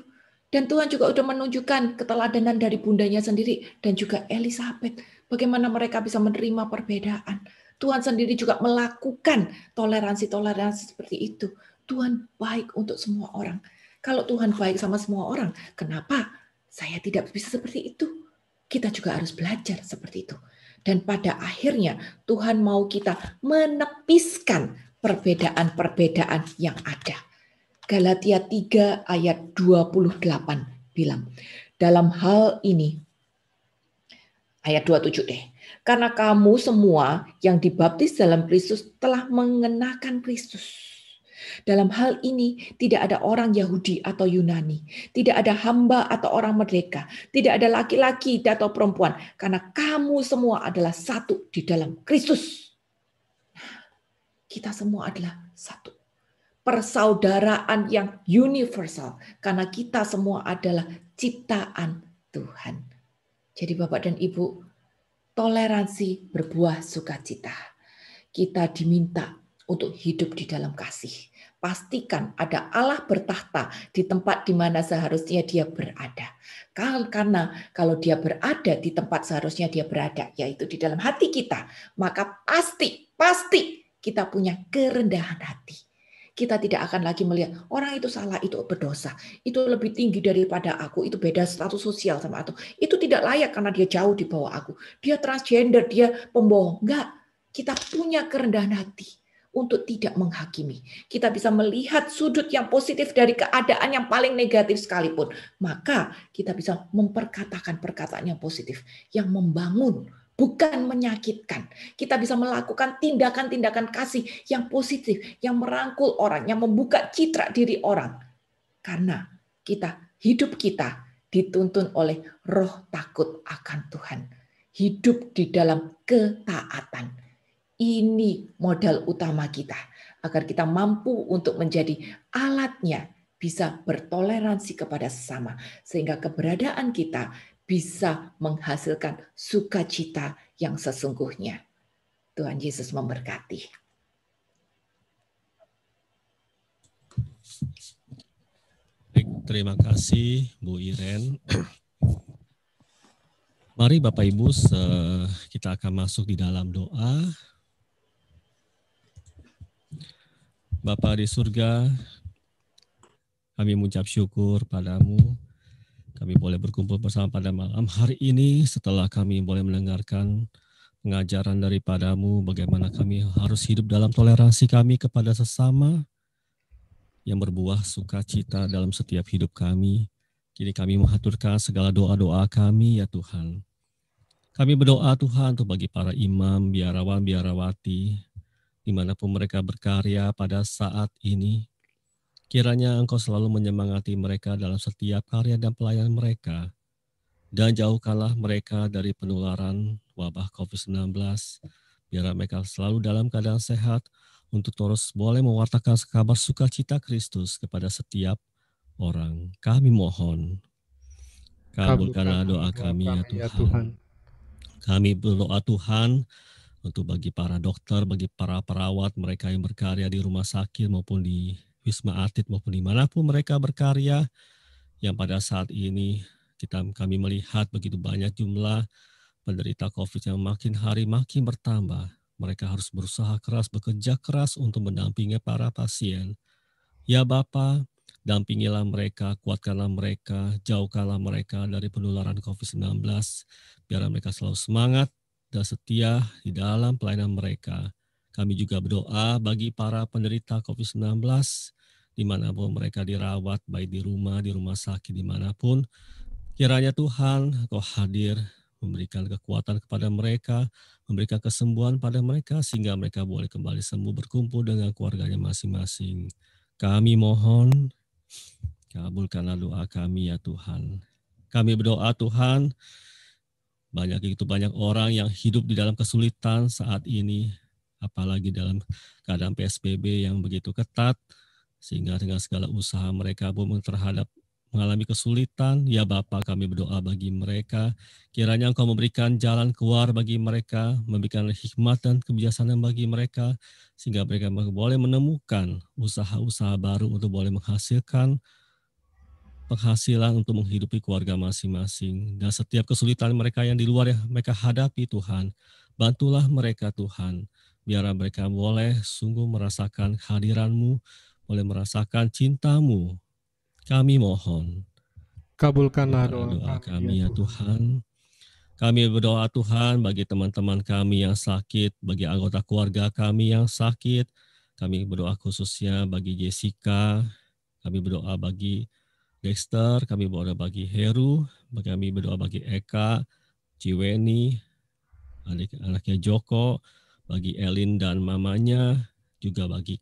Dan Tuhan juga sudah menunjukkan keteladanan dari bundanya sendiri dan juga Elizabeth. Bagaimana mereka bisa menerima perbedaan. Tuhan sendiri juga melakukan toleransi-toleransi seperti itu. Tuhan baik untuk semua orang. Kalau Tuhan baik sama semua orang, kenapa saya tidak bisa seperti itu? Kita juga harus belajar seperti itu. Dan pada akhirnya Tuhan mau kita menepiskan perbedaan-perbedaan yang ada. Galatia 3 ayat 28 bilang, dalam hal ini, ayat 27 deh, karena kamu semua yang dibaptis dalam Kristus telah mengenakan Kristus. Dalam hal ini tidak ada orang Yahudi atau Yunani, tidak ada hamba atau orang merdeka, tidak ada laki-laki atau perempuan, karena kamu semua adalah satu di dalam Kristus. Kita semua adalah satu. Persaudaraan yang universal karena kita semua adalah ciptaan Tuhan. Jadi Bapak dan Ibu, toleransi berbuah sukacita. Kita diminta untuk hidup di dalam kasih. Pastikan ada Allah bertahta di tempat di mana seharusnya dia berada. Karena kalau dia berada di tempat seharusnya dia berada, yaitu di dalam hati kita, maka pasti kita punya kerendahan hati. Kita tidak akan lagi melihat orang itu salah, itu berdosa, itu lebih tinggi daripada aku, itu beda status sosial sama aku, itu tidak layak karena dia jauh di bawah aku, dia transgender, dia pembohong. Enggak, kita punya kerendahan hati untuk tidak menghakimi. Kita bisa melihat sudut yang positif dari keadaan yang paling negatif sekalipun. Maka kita bisa memperkatakan perkataan yang positif, yang membangun, bukan menyakitkan. Kita bisa melakukan tindakan-tindakan kasih yang positif, yang merangkul orang, yang membuka citra diri orang. Karena hidup kita dituntun oleh roh takut akan Tuhan. Hidup di dalam ketaatan. Ini modal utama kita. Agar kita mampu untuk menjadi alatnya, bisa bertoleransi kepada sesama. Sehingga keberadaan kita bisa menghasilkan sukacita yang sesungguhnya. Tuhan Yesus memberkati. Baik, terima kasih Bu Iren. Mari Bapak Ibu, kita akan masuk di dalam doa. Bapa di surga, kami mengucap syukur padamu. Kami boleh berkumpul bersama pada malam hari ini setelah kami boleh mendengarkan pengajaran daripadamu bagaimana kami harus hidup dalam toleransi kami kepada sesama yang berbuah sukacita dalam setiap hidup kami. Kini kami mengaturkan segala doa-doa kami ya Tuhan. Kami berdoa Tuhan untuk bagi para imam, biarawan, biarawati, dimanapun mereka berkarya pada saat ini. Kiranya Engkau selalu menyemangati mereka dalam setiap karya dan pelayanan mereka. Dan jauhkanlah mereka dari penularan wabah COVID-19. Biar mereka selalu dalam keadaan sehat untuk terus boleh mewartakan kabar sukacita Kristus kepada setiap orang. Kami mohon, kabulkanlah doa kami ya Tuhan. Kami berdoa Tuhan untuk bagi para dokter, bagi para perawat, mereka yang berkarya di rumah sakit maupun di Wisma Atlet maupun dimanapun mereka berkarya, yang pada saat ini kami melihat begitu banyak jumlah penderita COVID yang makin hari makin bertambah. Mereka harus berusaha keras, bekerja keras untuk mendampingi para pasien. Ya Bapa, Dampingilah mereka, kuatkanlah mereka, jauhkanlah mereka dari penularan COVID-19. Biar mereka selalu semangat dan setia di dalam pelayanan mereka. Kami juga berdoa bagi para penderita COVID-19, dimanapun mereka dirawat, baik di rumah sakit, dimanapun. Kiranya Tuhan, Engkau hadir, memberikan kekuatan kepada mereka, memberikan kesembuhan pada mereka, sehingga mereka boleh kembali sembuh, berkumpul dengan keluarganya masing-masing. Kami mohon, kabulkanlah doa kami ya Tuhan. Kami berdoa Tuhan, begitu banyak orang yang hidup di dalam kesulitan saat ini, apalagi dalam keadaan PSBB yang begitu ketat, sehingga dengan segala usaha mereka pun terhadap mengalami kesulitan. Ya Bapa, kami berdoa bagi mereka, kiranya Engkau memberikan jalan keluar bagi mereka, memberikan hikmat dan kebijaksanaan bagi mereka, sehingga mereka boleh menemukan usaha-usaha baru untuk boleh menghasilkan penghasilan untuk menghidupi keluarga masing-masing. Dan setiap kesulitan mereka yang di luar yang mereka hadapi Tuhan, bantulah mereka Tuhan, biar mereka boleh sungguh merasakan kehadiran-Mu, boleh merasakan cinta-Mu. Kami mohon. Kabulkanlah doa kami ya Tuhan. Kami berdoa Tuhan bagi teman-teman kami yang sakit, bagi anggota keluarga kami yang sakit. Kami berdoa khususnya bagi Jessica, kami berdoa bagi Dexter, kami berdoa bagi Heru, kami berdoa bagi Eka, Ciweni, anaknya Joko, bagi Elin dan mamanya, juga bagi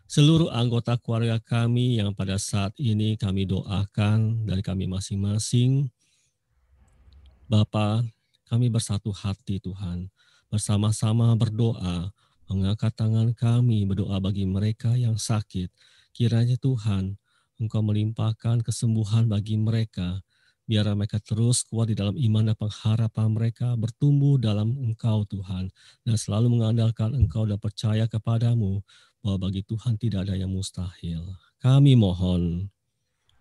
seluruh anggota keluarga kami yang pada saat ini kami doakan dari kami masing-masing. Bapa, kami bersatu hati Tuhan, bersama-sama berdoa, mengangkat tangan kami berdoa bagi mereka yang sakit. Kiranya Tuhan, Engkau melimpahkan kesembuhan bagi mereka, biar mereka terus kuat di dalam iman dan pengharapan mereka, bertumbuh dalam Engkau Tuhan, dan selalu mengandalkan Engkau dan percaya kepadamu, bahwa bagi Tuhan tidak ada yang mustahil. Kami mohon,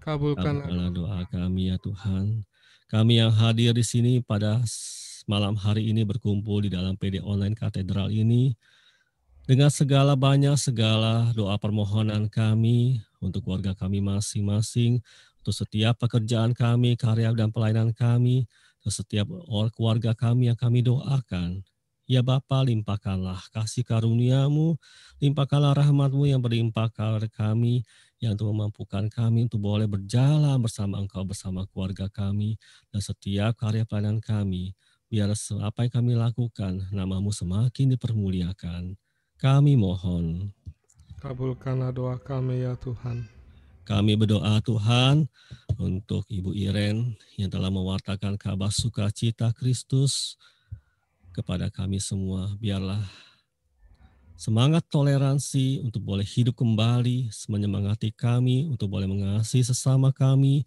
kabulkanlah doa kami ya Tuhan. Kami yang hadir di sini pada malam hari ini berkumpul di dalam PD Online Katedral ini, dengan segala doa permohonan kami untuk keluarga kami masing-masing, untuk setiap pekerjaan kami, karya dan pelayanan kami, untuk setiap keluarga kami yang kami doakan. Ya Bapa, limpahkanlah kasih karunia-Mu, limpahkanlah rahmat-Mu yang berlimpah kepada kami, yang untuk memampukan kami untuk boleh berjalan bersama Engkau, bersama keluarga kami, dan setiap karya pelayanan kami. Biar apa yang kami lakukan, nama-Mu semakin dipermuliakan. Kami mohon. Kabulkanlah doa kami ya Tuhan. Kami berdoa Tuhan untuk Ibu Iren yang telah mewartakan kabar sukacita Kristus kepada kami semua. Biarlah semangat toleransi untuk boleh hidup kembali, menyemangati kami untuk boleh mengasihi sesama kami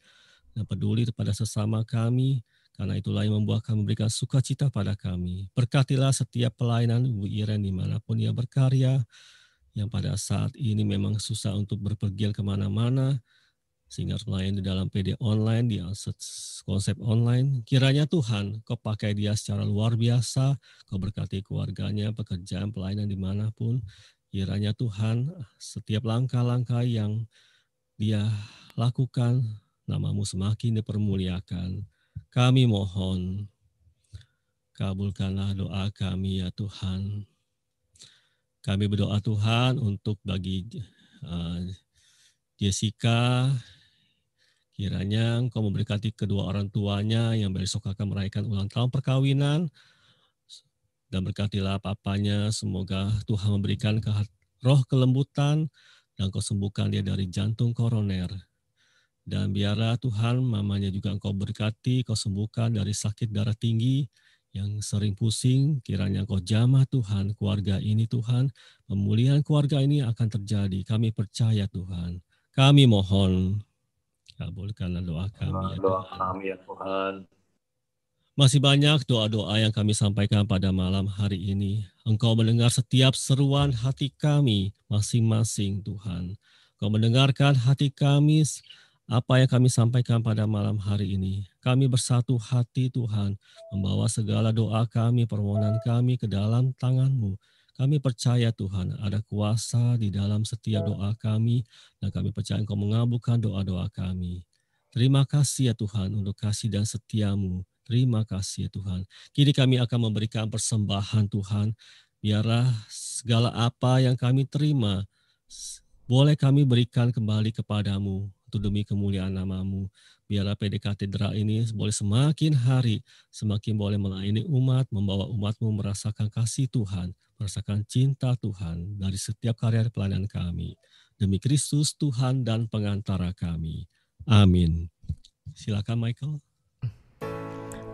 dan peduli kepada sesama kami. Karena itulah yang membuat kami memberikan sukacita pada kami. Berkatilah setiap pelayanan Ibu Iren dimanapun ia berkarya, yang pada saat ini memang susah untuk berpergian kemana-mana, sehingga melayani di dalam PD online, di konsep online. Kiranya Tuhan, Kau pakai dia secara luar biasa, Kau berkati keluarganya, pekerjaan, pelayanan dimanapun. Kiranya Tuhan, setiap langkah-langkah yang dia lakukan, nama-Mu semakin dipermuliakan. Kami mohon, kabulkanlah doa kami ya Tuhan. Kami berdoa Tuhan untuk bagi Jessica, kiranya Engkau memberkati kedua orang tuanya yang besok akan merayakan ulang tahun perkawinan, dan berkatilah papanya, semoga Tuhan memberikan roh kelembutan dan Kau sembuhkan dia dari jantung koroner. Dan biarlah Tuhan, mamanya juga Engkau berkati, Kau sembuhkan dari sakit darah tinggi yang sering pusing. Kiranya Engkau jamah Tuhan keluarga ini Tuhan, pemulihan keluarga ini akan terjadi. Kami percaya Tuhan. Kami mohon, kabulkanlah doa kami ya Tuhan. Masih banyak doa-doa yang kami sampaikan pada malam hari ini. Engkau mendengar setiap seruan hati kami masing-masing Tuhan. Engkau mendengarkan hati kami, apa yang kami sampaikan pada malam hari ini. Kami bersatu hati Tuhan, membawa segala doa kami, permohonan kami ke dalam tangan-Mu. Kami percaya Tuhan ada kuasa di dalam setiap doa kami, dan kami percaya Engkau mengabulkan doa-doa kami. Terima kasih ya Tuhan untuk kasih dan setiamu. Terima kasih ya Tuhan. Kini kami akan memberikan persembahan Tuhan. Biarlah segala apa yang kami terima, boleh kami berikan kembali kepadamu untuk demi kemuliaan namamu. Biarlah PD Katedral ini boleh semakin hari, semakin boleh melayani umat, membawa umatmu merasakan kasih Tuhan, merasakan cinta Tuhan dari setiap karya pelayanan kami. Demi Kristus Tuhan dan pengantara kami. Amin. Silakan Michael.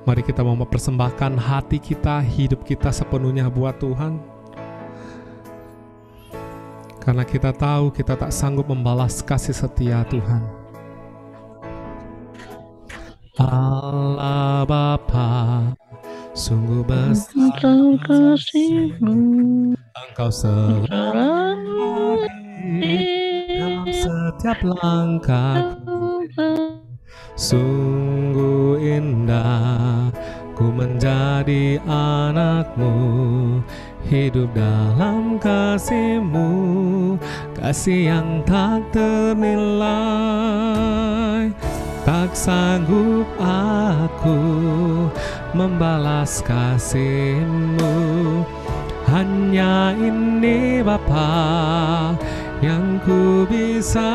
Mari kita mempersembahkan hati kita, hidup kita sepenuhnya buat Tuhan. Karena kita tahu kita tak sanggup membalas kasih setia Tuhan. Allah Bapa, sungguh besar kasih-Mu, Engkau selalu dalam setiap langkahku. Sungguh indah ku menjadi anak-Mu, hidup dalam kasih-Mu, kasih yang tak ternilai. Tak sanggup aku membalas kasih-Mu, hanya ini Bapa yang ku bisa.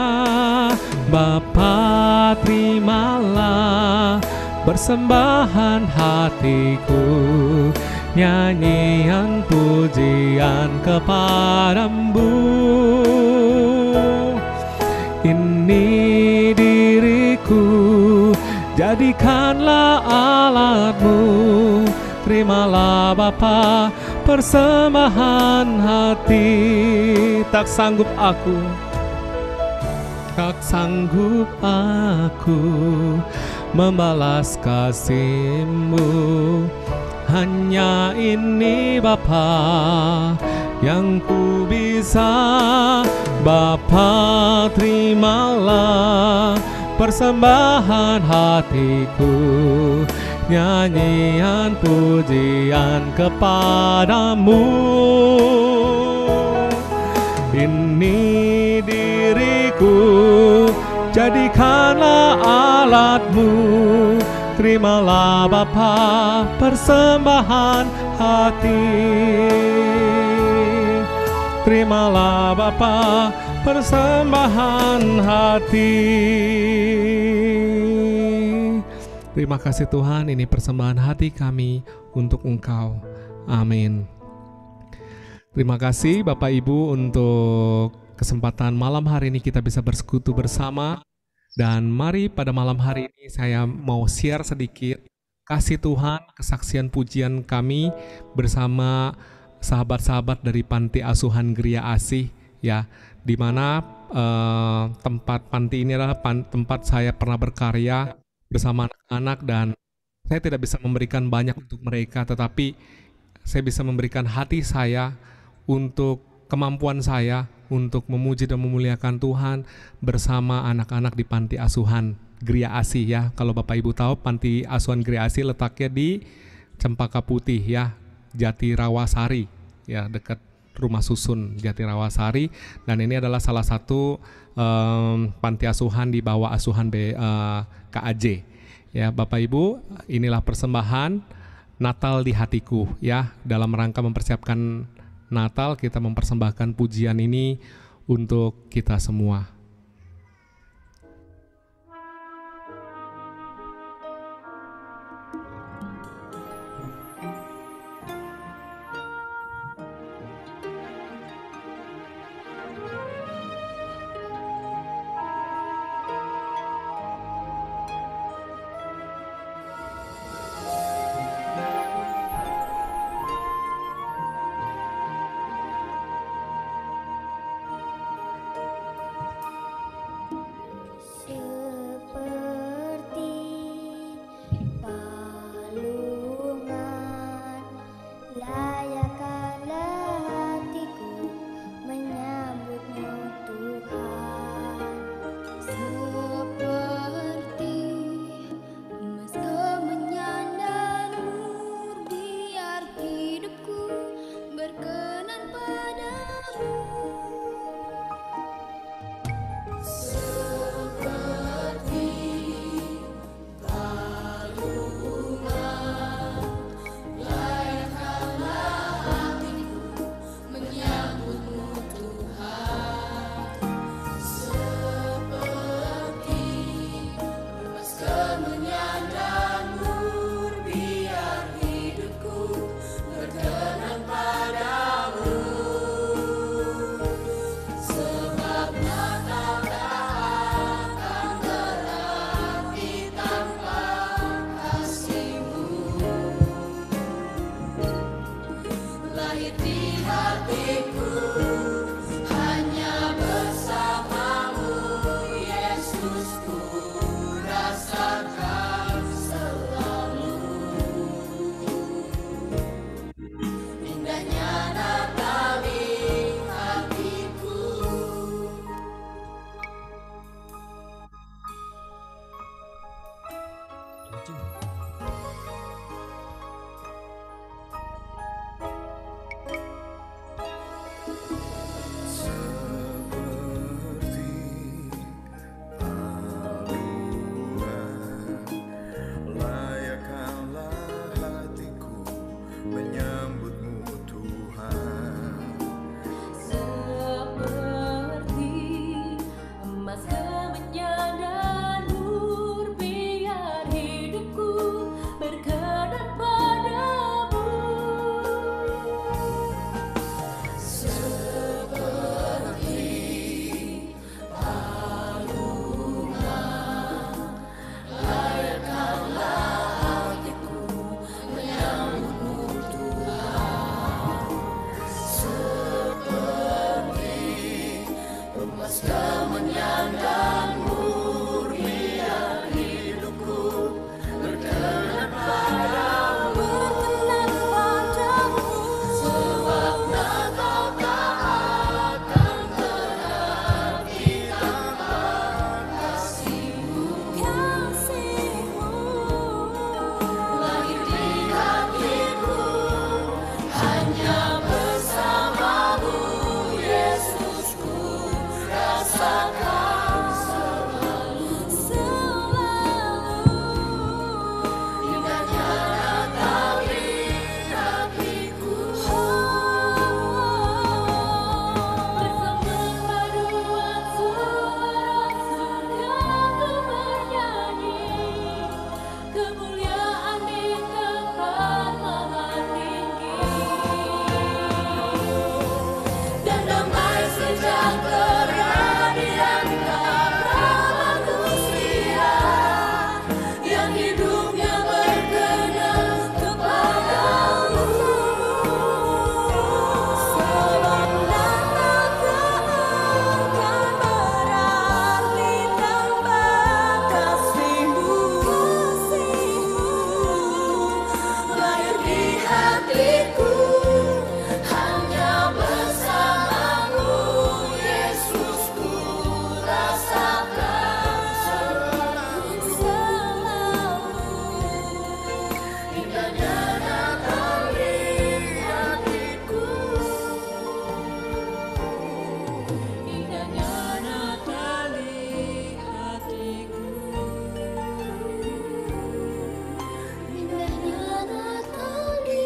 Bapa, terimalah persembahan hatiku, nyanyian pujian kepadamu. Ini diriku, jadikanlah alat-Mu. Terimalah Bapa persembahan hati. Tak sanggup aku, tak sanggup aku membalas kasih-Mu, hanya ini Bapa yang ku bisa. Bapa, terimalah persembahan hatiku, nyanyian pujian kepadamu. Ini diriku, jadikanlah alat-Mu. Terimalah Bapa persembahan hati. Terimalah Bapa persembahan hati. Terima kasih Tuhan, ini persembahan hati kami untuk Engkau. Amin. Terima kasih Bapak Ibu untuk kesempatan malam hari ini kita bisa bersekutu bersama. Dan mari pada malam hari ini saya mau share sedikit kasih Tuhan, kesaksian pujian kami bersama sahabat-sahabat dari Panti Asuhan Geria Asih, ya, di mana tempat panti ini adalah tempat saya pernah berkarya bersama anak-anak, dan saya tidak bisa memberikan banyak untuk mereka, tetapi saya bisa memberikan hati saya untuk kemampuan saya untuk memuji dan memuliakan Tuhan bersama anak-anak di Panti Asuhan Geria Asih, ya. Kalau Bapak Ibu tahu, Panti Asuhan Geria Asih letaknya di Cempaka Putih, ya, Jatirawasari, ya, dekat Rumah Susun Jatirawasari. Dan ini adalah salah satu panti asuhan di bawah asuhan KAJ, ya. Bapak Ibu, inilah persembahan Natal di hatiku, ya. Dalam rangka mempersiapkan Natal, kita mempersembahkan pujian ini untuk kita semua. kemuliaan di tempat maha tinggi, dan damai sejahtera di antara manusia yang hidupnya berkenan kepadamu. Sebab Natal akan berarti tambah kasih-Mu, lahir di hatiku, hanya bersama-Mu, Yesus, ku rasakan selalu indahnya Natal di hatiku, indahnya Natal di hatiku, indahnya Natal di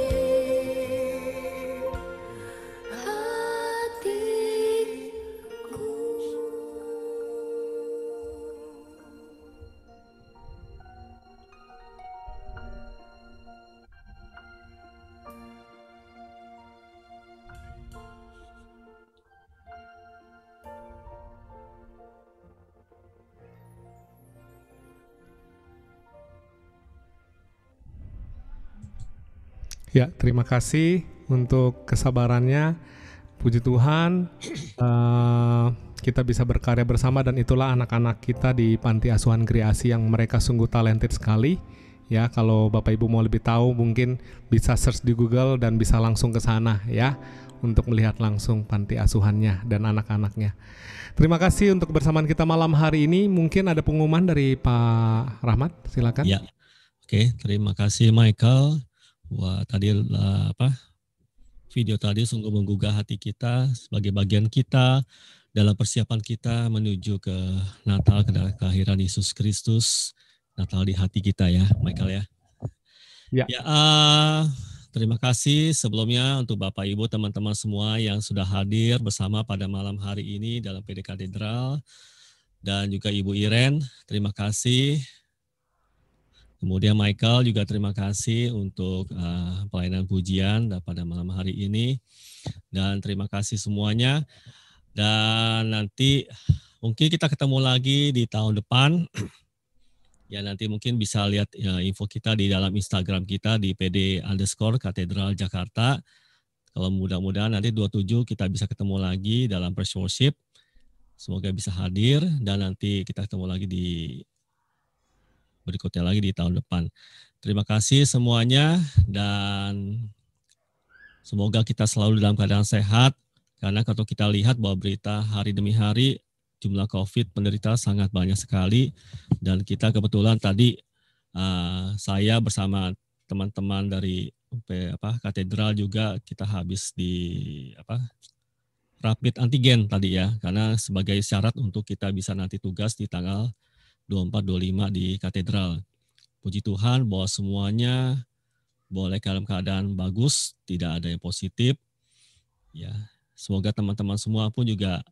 Ya, terima kasih untuk kesabarannya. Puji Tuhan, kita bisa berkarya bersama, dan itulah anak-anak kita di Panti Asuhan Kreasi yang mereka sungguh talented sekali. Ya, kalau Bapak Ibu mau lebih tahu mungkin bisa search di Google dan bisa langsung ke sana ya untuk melihat langsung panti asuhannya dan anak-anaknya. Terima kasih untuk kebersamaan kita malam hari ini. Mungkin ada pengumuman dari Pak Rahmat, silakan. Ya, oke, terima kasih Michael. Wah, tadi video tadi sungguh menggugah hati kita sebagai bagian kita dalam persiapan kita menuju ke Natal, kelahiran Yesus Kristus. Natal di hati kita ya, Michael ya. Ya, terima kasih sebelumnya untuk Bapak Ibu, teman-teman semua yang sudah hadir bersama pada malam hari ini dalam PD Katedral, dan juga Ibu Iren, terima kasih. Kemudian Michael juga terima kasih untuk pelayanan pujian pada malam hari ini, dan terima kasih semuanya. Dan nanti mungkin kita ketemu lagi di tahun depan. Ya, nanti mungkin bisa lihat info kita di dalam Instagram kita di PD_Katedral Jakarta. Kalau mudah-mudahan nanti 27 kita bisa ketemu lagi dalam Praise Worship. Semoga bisa hadir, dan nanti kita ketemu lagi di berikutnya lagi di tahun depan. Terima kasih semuanya, dan semoga kita selalu dalam keadaan sehat, karena kalau kita lihat bahwa berita hari demi hari jumlah COVID penderita sangat banyak sekali, dan kita kebetulan tadi saya bersama teman-teman dari katedral juga kita habis di rapid antigen tadi ya, karena sebagai syarat untuk kita bisa nanti tugas di tanggal 24-25 di katedral. Puji Tuhan bahwa semuanya boleh dalam keadaan bagus, tidak ada yang positif. Ya, semoga teman-teman semua pun juga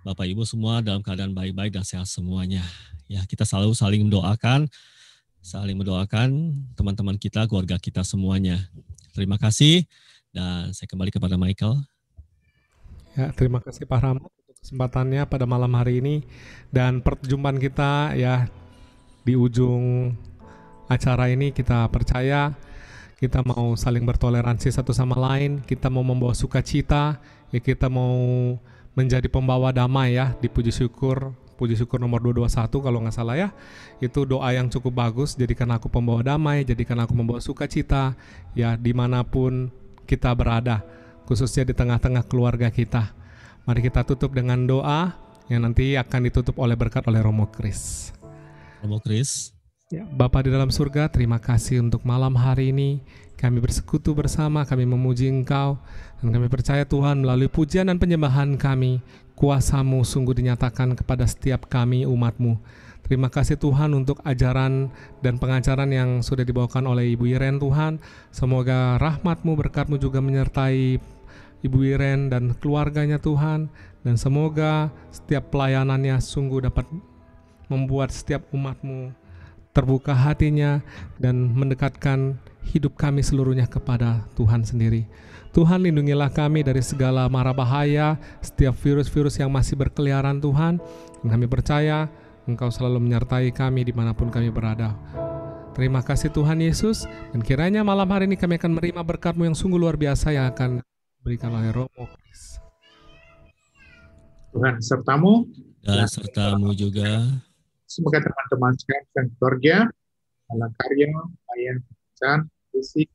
Bapak Ibu semua dalam keadaan baik-baik dan sehat semuanya. Ya, kita selalu saling mendoakan teman-teman kita, keluarga kita semuanya. Terima kasih, dan saya kembali kepada Michael. Ya, terima kasih Pak Rahmat untuk kesempatannya pada malam hari ini, dan perjumpaan kita ya di ujung acara ini. Kita percaya kita mau saling bertoleransi satu sama lain, kita mau membawa sukacita, ya kita mau menjadi pembawa damai ya di puji syukur nomor 221 kalau nggak salah ya. Itu doa yang cukup bagus, jadikan aku pembawa damai, jadikan aku membawa sukacita ya dimanapun kita berada, khususnya di tengah-tengah keluarga kita. Mari kita tutup dengan doa yang nanti akan ditutup oleh berkat oleh Romo Kris. Romo Kris. Ya, Bapa di dalam surga, terima kasih untuk malam hari ini. Kami bersekutu bersama, kami memuji Engkau, dan kami percaya Tuhan melalui pujian dan penyembahan kami, kuasa-Mu sungguh dinyatakan kepada setiap kami umat-Mu. Terima kasih Tuhan untuk ajaran dan pengajaran yang sudah dibawakan oleh Ibu Iren Tuhan. Semoga rahmat-Mu, berkat-Mu juga menyertai Ibu Iren dan keluarganya Tuhan, dan semoga setiap pelayanannya sungguh dapat membuat setiap umat-Mu terbuka hatinya, dan mendekatkan hidup kami seluruhnya kepada Tuhan sendiri. Tuhan, lindungilah kami dari segala mara bahaya, setiap virus-virus yang masih berkeliaran Tuhan. Dan kami percaya Engkau selalu menyertai kami dimanapun kami berada. Terima kasih Tuhan Yesus, dan kiranya malam hari ini kami akan menerima berkat-Mu yang sungguh luar biasa yang akan diberikan oleh Romo Kris. Tuhan sertamu, Dan sertamu juga. semoga teman-teman sekalian dan keluarga dalam karya, pelayan, pekerjaan, fisik,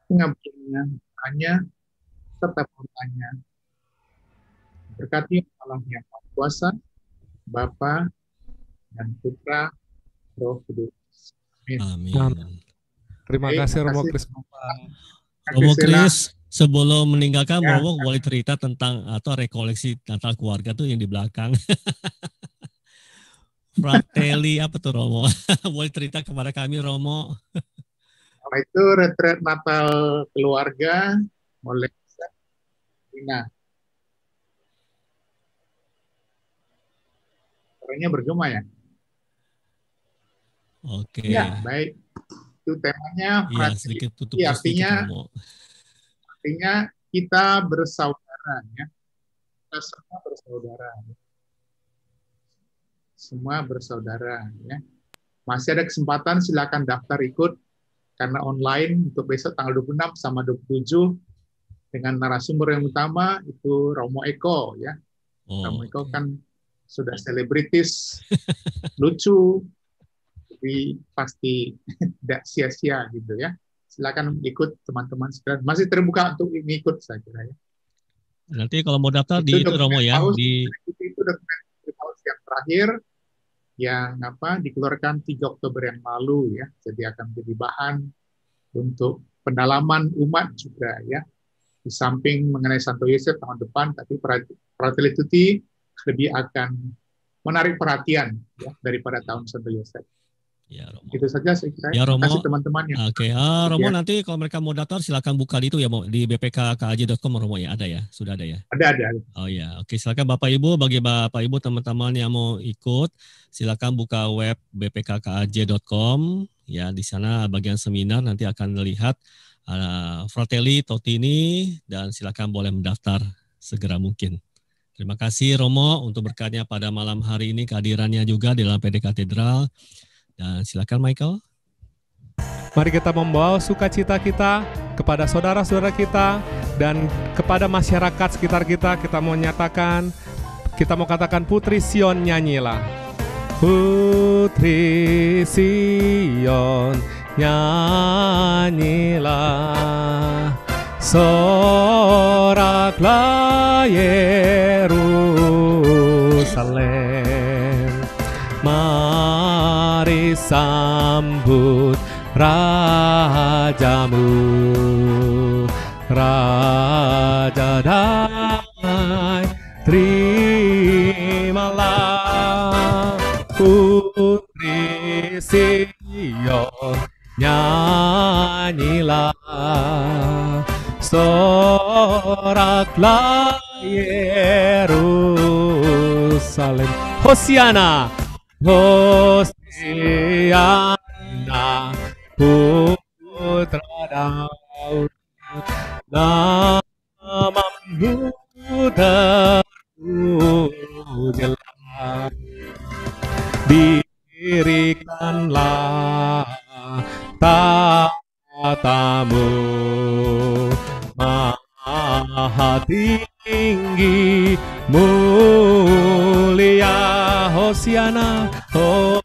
pengabdiannya, hanya serta pemerintahnya. Berkati Allah yang Maha Kuasa, Bapa dan Putra, Roh Kudus. Amin. Amin. Terima Baik, kasih Romo makasih. Kris. Romo Sela. Kris, sebelum meninggalkan, Ya. Romo boleh cerita tentang atau rekoleksi Natal keluarga tuh yang di belakang. Fratelli apa tuh Romo? Boleh cerita kepada kami Romo? Nah, itu retret Natal keluarga oleh Rina. Suaranya bergema ya? Oke. Ya. Baik. Itu temanya Iya, fratelli. sedikit tutup Iya, sedikit artinya- Romo. Artinya kita bersaudara ya. Kita semua bersaudara. Semua bersaudara ya. Masih ada kesempatan, silakan daftar ikut karena online untuk besok tanggal 26 sama 27 dengan narasumber yang utama itu Romo Eko ya. Oh, Romo Eko oke. kan sudah selebritis, lucu, tapi pasti tidak sia-sia gitu ya. Silakan ikut teman-teman sekalian. Masih terbuka untuk ikut saya kira ya. Nanti kalau mau daftar di itu dokumen Romo ya, paus, di itu dokumen paus yang terakhir yang dikeluarkan 3 Oktober yang lalu ya. Jadi akan menjadi bahan untuk pendalaman umat juga ya. Di samping mengenai Santo Yosef tahun depan, tapi Fratelli Tutti lebih akan menarik perhatian ya daripada tahun Santo Yosef. ya Romo. Itu saja saya kira. Ya, Terima Romo. kasih teman-teman yang Oke, Romo Ya. nanti kalau mereka mau daftar silakan buka di itu ya, Mo, di bpkkaj.com Romo ya, ada ya, sudah ada ya. ada. Oh ya, oke, silakan Bapak Ibu, bagi Bapak Ibu teman-teman yang mau ikut, silakan buka web bpkkaj.com ya, di sana bagian seminar nanti akan melihat Fratelli Totini dan silakan boleh mendaftar segera mungkin. Terima kasih Romo untuk berkatnya pada malam hari ini, kehadirannya juga di dalam PD Katedral. Dan silakan Michael. Mari kita membawa sukacita kita kepada saudara-saudara kita dan kepada masyarakat sekitar kita. Kita mau katakan Putri Sion nyanyilah. Putri Sion nyanyilah, soraklah Yerusalem. Mari sambut rajamu, Raja damai, terimalah. Putri Sion nyanyilah, soraklah Yerusalem. Hosiana, Hosiana, Putra Daud, namamu terpujilah. Dirikanlah tatamu maha tinggi mulia. Hosiana, Hosiana,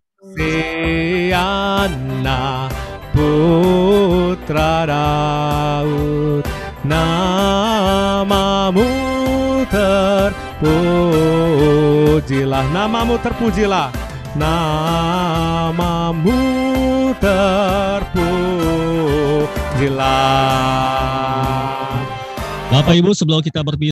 Putra Daud, namamu terpujilah, namamu terpujilah, namamu terpujilah. Bapak Ibu, sebelum kita berpisah